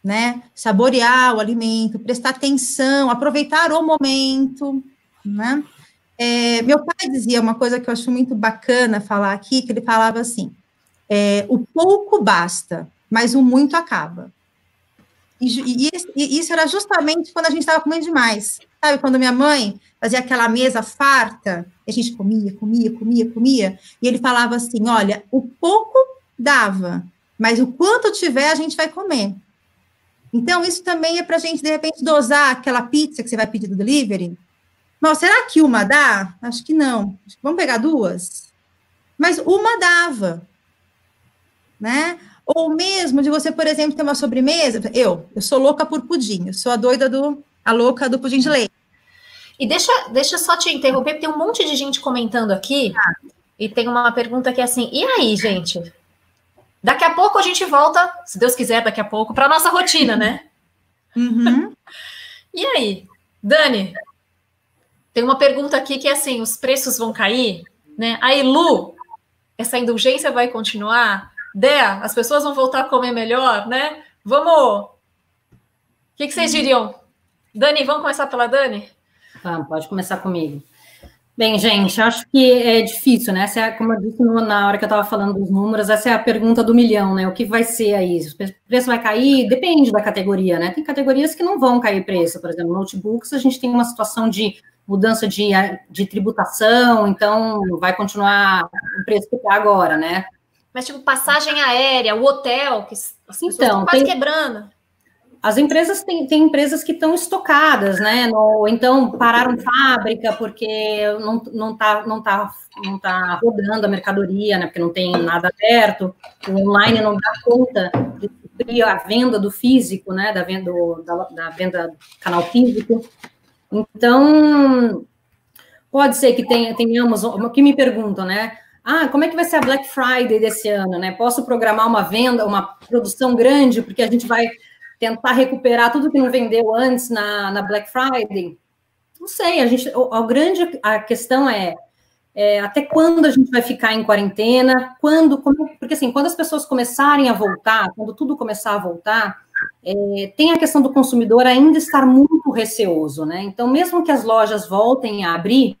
né? Saborear o alimento, prestar atenção, aproveitar o momento, né? Meu pai dizia uma coisa que eu acho muito bacana falar aqui, que ele falava assim, o pouco basta, mas o muito acaba. E isso era justamente quando a gente estava comendo demais. Sabe, quando minha mãe fazia aquela mesa farta, e a gente comia, e ele falava assim, olha, o pouco dava, mas o quanto tiver, a gente vai comer. Então, isso também é para a gente, de repente, dosar aquela pizza que você vai pedir do delivery. Mas será que uma dá? Acho que não. Vamos pegar 2? Mas uma dava, né? Ou mesmo de você, por exemplo, ter uma sobremesa. Eu sou louca por pudim. Eu sou a louca do pudim de leite. E deixa eu só te interromper, porque tem um monte de gente comentando aqui. E tem uma pergunta que é assim, e aí, gente? Daqui a pouco a gente volta, se Deus quiser, daqui a pouco, para a nossa rotina, né? Uhum. E aí? Dani, tem uma pergunta aqui que é assim, os preços vão cair, né? Aí, Lu, essa indulgência vai continuar? Dea, as pessoas vão voltar a comer melhor, né? Vamos! O que vocês diriam? Dani, vamos começar pela Dani? Pode começar comigo. Bem, gente, acho que é difícil, né? Essa é, como eu disse na hora que eu estava falando dos números, essa é a pergunta do milhão, né? O que vai ser aí? O preço vai cair? Depende da categoria, né? Tem categorias que não vão cair preço, por exemplo, notebooks, a gente tem uma situação de mudança de tributação, então vai continuar o preço que está agora, né? Mas, tipo, passagem aérea, o hotel, que as pessoas estão quase quebrando. As empresas têm empresas que estão estocadas, né? Então, pararam fábrica porque não tá rodando a mercadoria, né? Porque não tem nada aberto, o online não dá conta de suprir a venda do físico, né? Da venda do canal físico. Então, pode ser que tenhamos, o que me perguntam, né? Como é que vai ser a Black Friday desse ano, né? Posso programar uma venda, uma produção grande, porque a gente vai tentar recuperar tudo que não vendeu antes na Black Friday? Não sei, a questão é até quando a gente vai ficar em quarentena, porque assim, quando as pessoas começarem a voltar, quando tudo começar a voltar, tem a questão do consumidor ainda estar muito receoso, né? Então, mesmo que as lojas voltem a abrir,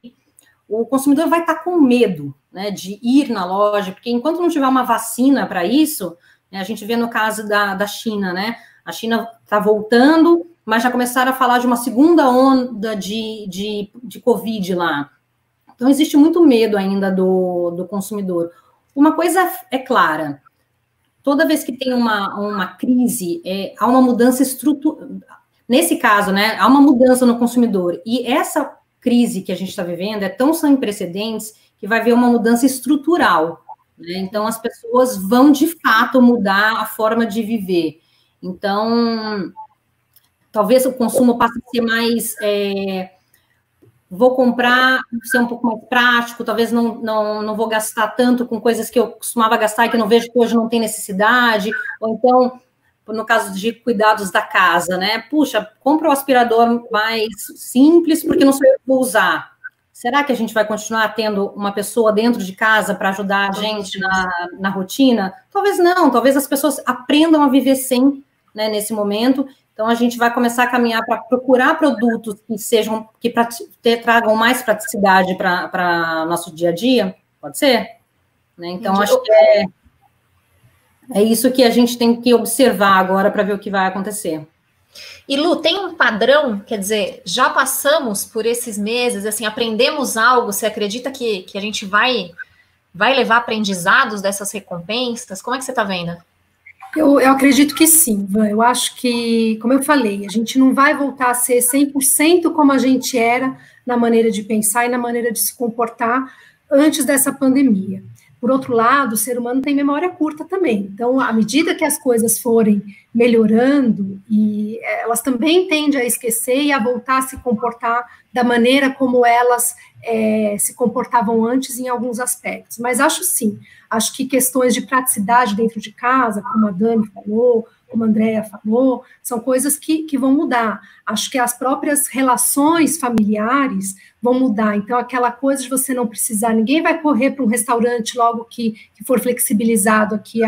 o consumidor vai estar com medo, né, de ir na loja, porque enquanto não tiver uma vacina para isso, né, a gente vê no caso da China, né? A China está voltando, mas já começaram a falar de uma segunda onda de Covid lá. Então, existe muito medo ainda do consumidor. Uma coisa é clara, toda vez que tem uma crise, há uma mudança estrutural. Nesse caso, né, há uma mudança no consumidor. E essa crise que a gente está vivendo é tão sem precedentes que vai haver uma mudança estrutural, né? Então, as pessoas vão, de fato, mudar a forma de viver. Então, talvez o consumo passe a ser mais... vou comprar, ser um pouco mais prático, talvez não vou gastar tanto com coisas que eu costumava gastar e que não vejo que hoje não tem necessidade, ou então, no caso de cuidados da casa, né? Puxa, compra o aspirador mais simples, porque não sou eu que vou usar. Será que a gente vai continuar tendo uma pessoa dentro de casa para ajudar a gente na rotina? Talvez não, talvez as pessoas aprendam a viver sem, né, nesse momento. Então, a gente vai começar a caminhar para procurar produtos que tragam mais praticidade para nosso dia a dia, pode ser? Né? Então, acho que é isso que a gente tem que observar agora para ver o que vai acontecer. E, Lu, tem um padrão, quer dizer, já passamos por esses meses, assim, aprendemos algo, você acredita que a gente vai levar aprendizados dessas recompensas? Como é que você está vendo? Eu acredito que sim, Van. Eu acho que, como eu falei, a gente não vai voltar a ser 100% como a gente era na maneira de pensar e na maneira de se comportar antes dessa pandemia. Por outro lado, o ser humano tem memória curta também. Então, à medida que as coisas forem melhorando, e elas também tendem a esquecer e a voltar a se comportar da maneira como elas se comportavam antes em alguns aspectos. Mas acho que questões de praticidade dentro de casa, como a Dani falou, como a Andrea falou, são coisas que vão mudar. Acho que as próprias relações familiares vão mudar. Então, aquela coisa de você não precisar, ninguém vai correr para um restaurante logo que for flexibilizado aqui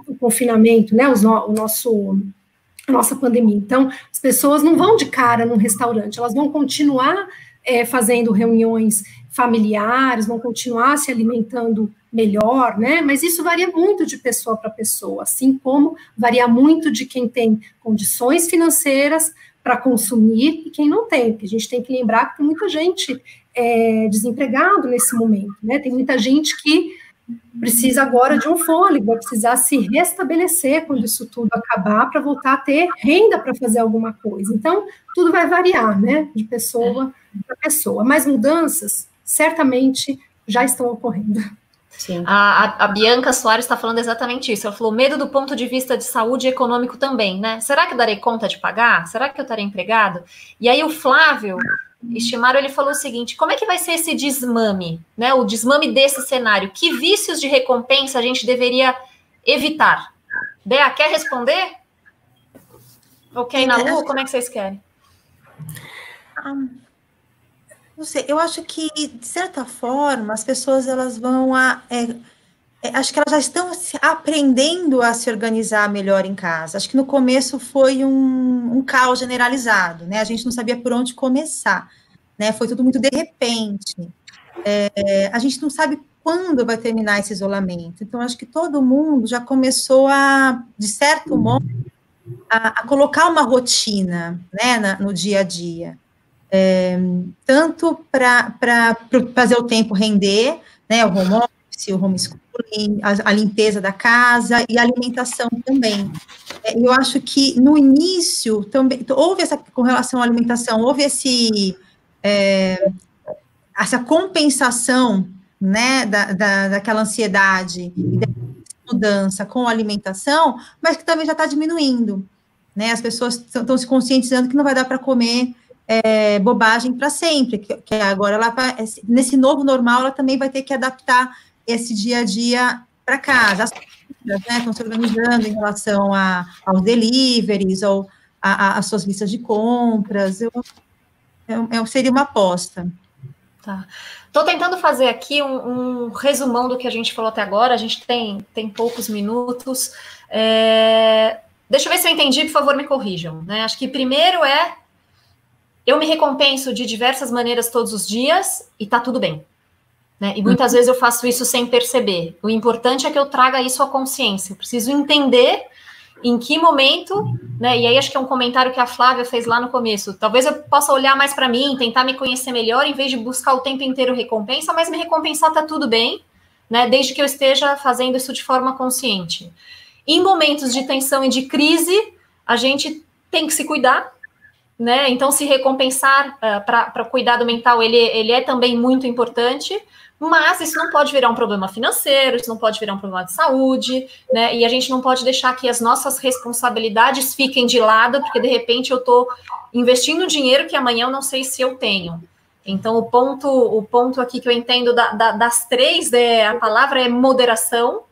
o confinamento, né, a nossa pandemia. Então, as pessoas não vão de cara num restaurante, elas vão continuar fazendo reuniões familiares, vão continuar se alimentando melhor, né? Mas isso varia muito de pessoa para pessoa, assim como varia muito de quem tem condições financeiras para consumir e quem não tem, porque a gente tem que lembrar que tem muita gente desempregado nesse momento, né? Tem muita gente que precisa agora de um fôlego, vai precisar se restabelecer quando isso tudo acabar para voltar a ter renda para fazer alguma coisa. Então, tudo vai variar, né? De pessoa para pessoa. Mas mudanças, certamente, já estão ocorrendo. Sim. A Bianca Soares está falando exatamente isso. Ela falou, medo do ponto de vista de saúde e econômico também, né? Será que eu darei conta de pagar? Será que eu estarei empregado? E aí o Flávio Estimaro, ele falou o seguinte, como é que vai ser esse desmame, né? O desmame desse cenário? Que vícios de recompensa a gente deveria evitar? Bea, quer responder? Ok, na Lu, como é que vocês querem? Não sei, eu acho que, de certa forma, as pessoas, elas vão acho que elas já estão aprendendo a se organizar melhor em casa. Acho que no começo foi um caos generalizado, né? A gente não sabia por onde começar, né? Foi tudo muito de repente. A gente não sabe quando vai terminar esse isolamento. Então, acho que todo mundo já começou de certo modo, a colocar uma rotina, né, no dia a dia. Tanto para fazer o tempo render, né, o home office, o homeschooling, a limpeza da casa e a alimentação também. Eu acho que no início também houve com relação à alimentação, houve essa compensação, né, daquela ansiedade e da mudança com a alimentação, mas que também já está diminuindo, né? As pessoas estão se conscientizando que não vai dar para comer bobagem para sempre, que agora nesse novo normal ela também vai ter que adaptar esse dia a dia para casa. As famílias, né, estão se organizando em relação aos deliveries ou às suas listas de compras. Seria uma aposta. Tá. Estou tentando fazer aqui um resumão do que a gente falou até agora, a gente tem poucos minutos. Deixa eu ver se eu entendi, por favor, me corrijam, né? Acho que primeiro eu me recompenso de diversas maneiras todos os dias e tá tudo bem, né? E muitas vezes eu faço isso sem perceber. O importante é que eu traga isso à consciência. Eu preciso entender em que momento, né? E aí acho que é um comentário que a Flávia fez lá no começo. Talvez eu possa olhar mais para mim, tentar me conhecer melhor, em vez de buscar o tempo inteiro recompensa, mas me recompensar tá tudo bem, né? Desde que eu esteja fazendo isso de forma consciente. Em momentos de tensão e de crise, a gente tem que se cuidar, né? Então, se recompensar para o cuidado mental, ele é também muito importante, mas isso não pode virar um problema financeiro, isso não pode virar um problema de saúde, né? E a gente não pode deixar que as nossas responsabilidades fiquem de lado, porque de repente eu estou investindo dinheiro que amanhã eu não sei se eu tenho. Então, o ponto aqui que eu entendo das três, a palavra é moderação,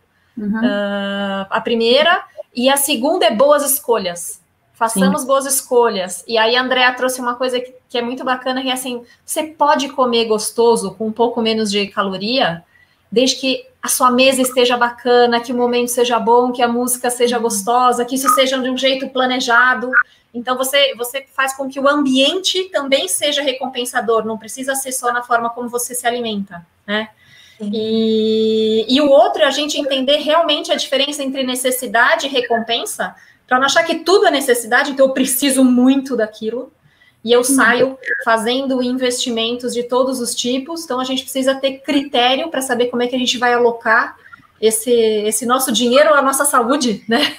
a primeira, e a segunda é boas escolhas. Façamos Sim. boas escolhas. E aí a Andrea trouxe uma coisa que é muito bacana, que é assim, você pode comer gostoso com um pouco menos de caloria, desde que a sua mesa esteja bacana, que o momento seja bom, que a música seja gostosa, que isso seja de um jeito planejado. Então, você faz com que o ambiente também seja recompensador, não precisa ser só na forma como você se alimenta, né? E o outro é a gente entender realmente a diferença entre necessidade e recompensa, para não achar que tudo é necessidade, então eu preciso muito daquilo, e eu saio fazendo investimentos de todos os tipos, então a gente precisa ter critério para saber como é que a gente vai alocar esse nosso dinheiro, a nossa saúde, né?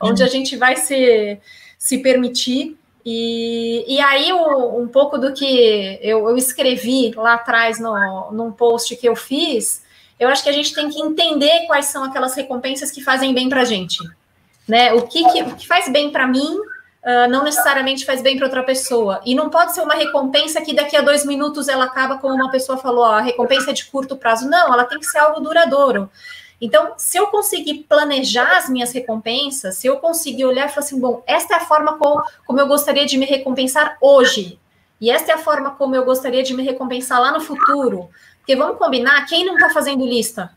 Onde a gente vai se permitir. E aí um pouco do que eu escrevi lá atrás num post que eu fiz, eu acho que a gente tem que entender quais são aquelas recompensas que fazem bem para a gente. Né? O que faz bem para mim não necessariamente faz bem para outra pessoa. E não pode ser uma recompensa que daqui a 2 minutos ela acaba, como uma pessoa falou, a recompensa é de curto prazo. Não, ela tem que ser algo duradouro. Então, se eu conseguir planejar as minhas recompensas, se eu conseguir olhar e falar assim, bom, esta é a forma como eu gostaria de me recompensar hoje, e esta é a forma como eu gostaria de me recompensar lá no futuro. Porque vamos combinar, quem não está fazendo lista?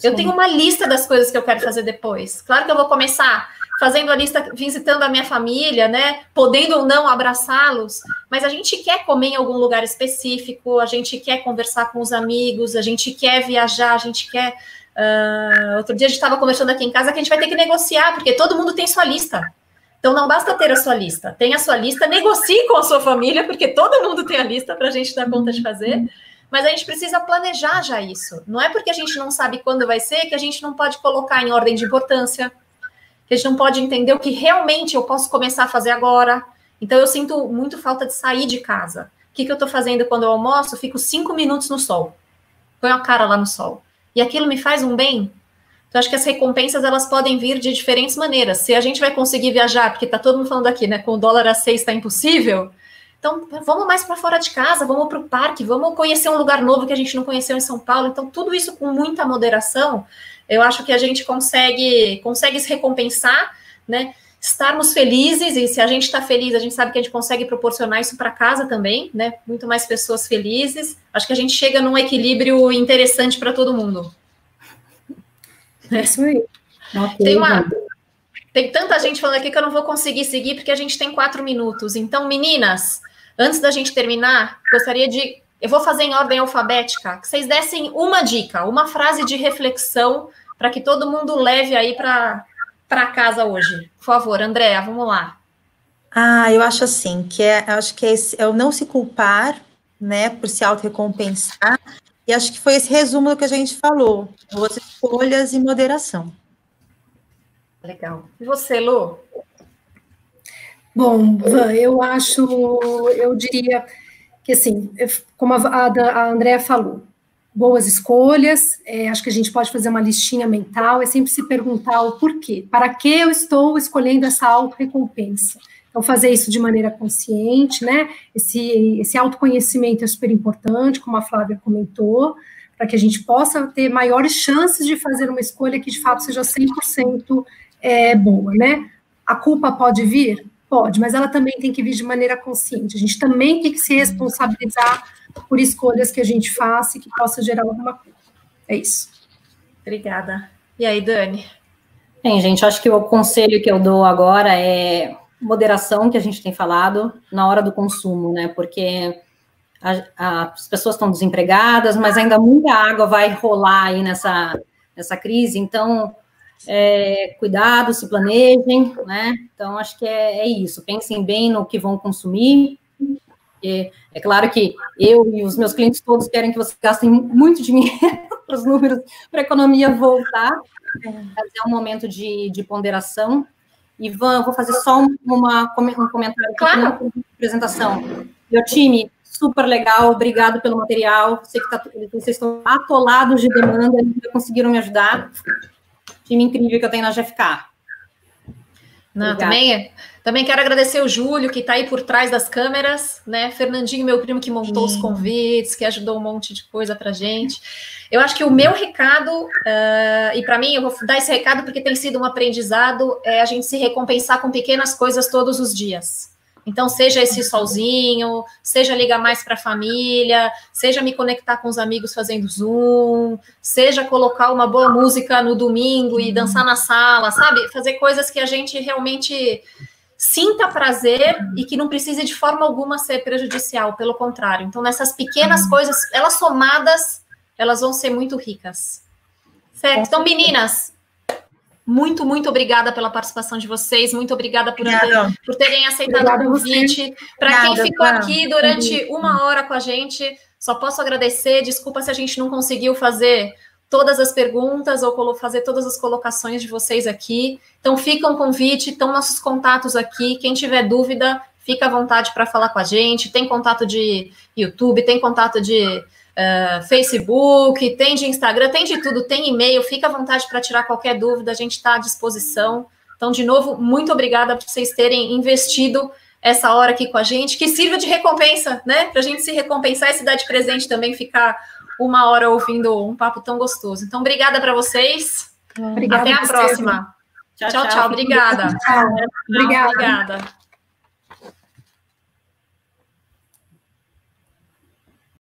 Eu tenho uma lista das coisas que eu quero fazer depois. Claro que eu vou começar fazendo a lista, visitando a minha família, né? Podendo ou não abraçá-los, mas a gente quer comer em algum lugar específico, a gente quer conversar com os amigos, a gente quer viajar, a gente quer... outro dia a gente estava conversando aqui em casa que a gente vai ter que negociar, porque todo mundo tem sua lista. Então não basta ter a sua lista, tenha a sua lista, negocie com a sua família, porque todo mundo tem a lista para a gente dar conta de fazer, mas a gente precisa planejar já isso. Não é porque a gente não sabe quando vai ser que a gente não pode colocar em ordem de importância, que a gente não pode entender o que realmente eu posso começar a fazer agora. Então, eu sinto muito falta de sair de casa. O que eu estou fazendo quando eu almoço? Eu fico 5 minutos no sol. Ponho a cara lá no sol. E aquilo me faz um bem. Então, acho que as recompensas, elas podem vir de diferentes maneiras. Se a gente vai conseguir viajar, porque está todo mundo falando aqui, né? Com o dólar a 6 está impossível. Então, vamos mais para fora de casa, vamos para o parque, vamos conhecer um lugar novo que a gente não conheceu em São Paulo. Então, tudo isso com muita moderação, eu acho que a gente consegue se recompensar, né? Estarmos felizes, e se a gente está feliz, a gente sabe que a gente consegue proporcionar isso para casa também, né? Muito mais pessoas felizes. Acho que a gente chega num equilíbrio interessante para todo mundo. É isso aí. Okay, tem tanta gente falando aqui que eu não vou conseguir seguir, porque a gente tem 4 minutos. Então, meninas, antes da gente terminar, gostaria de... Eu vou fazer em ordem alfabética, que vocês dessem uma dica, uma frase de reflexão, para que todo mundo leve aí para casa hoje. Por favor, Andréa, vamos lá. Eu acho assim, acho que é o não se culpar, né, por se autorrecompensar, e acho que foi esse resumo do que a gente falou, boas escolhas e moderação. Legal. E você, Lu? Bom, Van, eu diria que, assim, como a Andréa falou, boas escolhas, acho que a gente pode fazer uma listinha mental, sempre se perguntar o porquê, para que eu estou escolhendo essa autorrecompensa. Então, fazer isso de maneira consciente, né? Esse autoconhecimento é super importante, como a Flávia comentou, para que a gente possa ter maiores chances de fazer uma escolha que, de fato, seja 100% boa, né? A culpa pode vir? Pode, mas ela também tem que vir de maneira consciente. A gente também tem que se responsabilizar por escolhas que a gente faça e que possa gerar alguma coisa. É isso. Obrigada. E aí, Dani? Bem, gente, acho que o conselho que eu dou agora é moderação, que a gente tem falado, na hora do consumo, né? Porque as pessoas estão desempregadas, mas ainda muita água vai rolar aí nessa crise, então... cuidado, se planejem, né? Então, acho que é isso. Pensem bem no que vão consumir. É claro que eu e os meus clientes todos querem que vocês gastem muito dinheiro para os números, para a economia voltar. Mas é um momento de ponderação. Ivan, vou fazer só um comentário aqui na apresentação. Meu time, super legal, obrigado pelo material. Sei que vocês estão atolados de demanda e ainda conseguiram me ajudar. Time incrível que eu tenho na GFK. Não, também quero agradecer o Júlio, que está aí por trás das câmeras, né? Fernandinho, meu primo, que montou os convites, que ajudou um monte de coisa para gente. Eu acho que o meu recado, e para mim, eu vou dar esse recado porque tem sido um aprendizado, é a gente se recompensar com pequenas coisas todos os dias. Então, seja esse solzinho, seja ligar mais para a família, seja me conectar com os amigos fazendo Zoom, seja colocar uma boa música no domingo e dançar na sala, sabe? Fazer coisas que a gente realmente sinta prazer e que não precise de forma alguma ser prejudicial, pelo contrário. Então, nessas pequenas coisas, elas somadas, elas vão ser muito ricas. Certo? Então, meninas... Muito, muito obrigada pela participação de vocês, muito obrigada por terem aceitado o convite. Para quem ficou aqui durante 1 hora com a gente, só posso agradecer. Desculpa se a gente não conseguiu fazer todas as perguntas ou fazer todas as colocações de vocês aqui. Então, fica um convite, estão nossos contatos aqui. Quem tiver dúvida, fica à vontade para falar com a gente. Tem contato de YouTube, tem contato de... Facebook, tem de Instagram, tem de tudo, tem e-mail, fica à vontade para tirar qualquer dúvida, a gente está à disposição. Então, de novo, muito obrigada por vocês terem investido essa hora aqui com a gente, que sirva de recompensa, né? Para a gente se recompensar e se dar de presente também, ficar 1 hora ouvindo um papo tão gostoso. Então, obrigada para vocês. Obrigada. Até a próxima. Tchau, tchau. Obrigada. Tchau. Obrigada. Obrigada.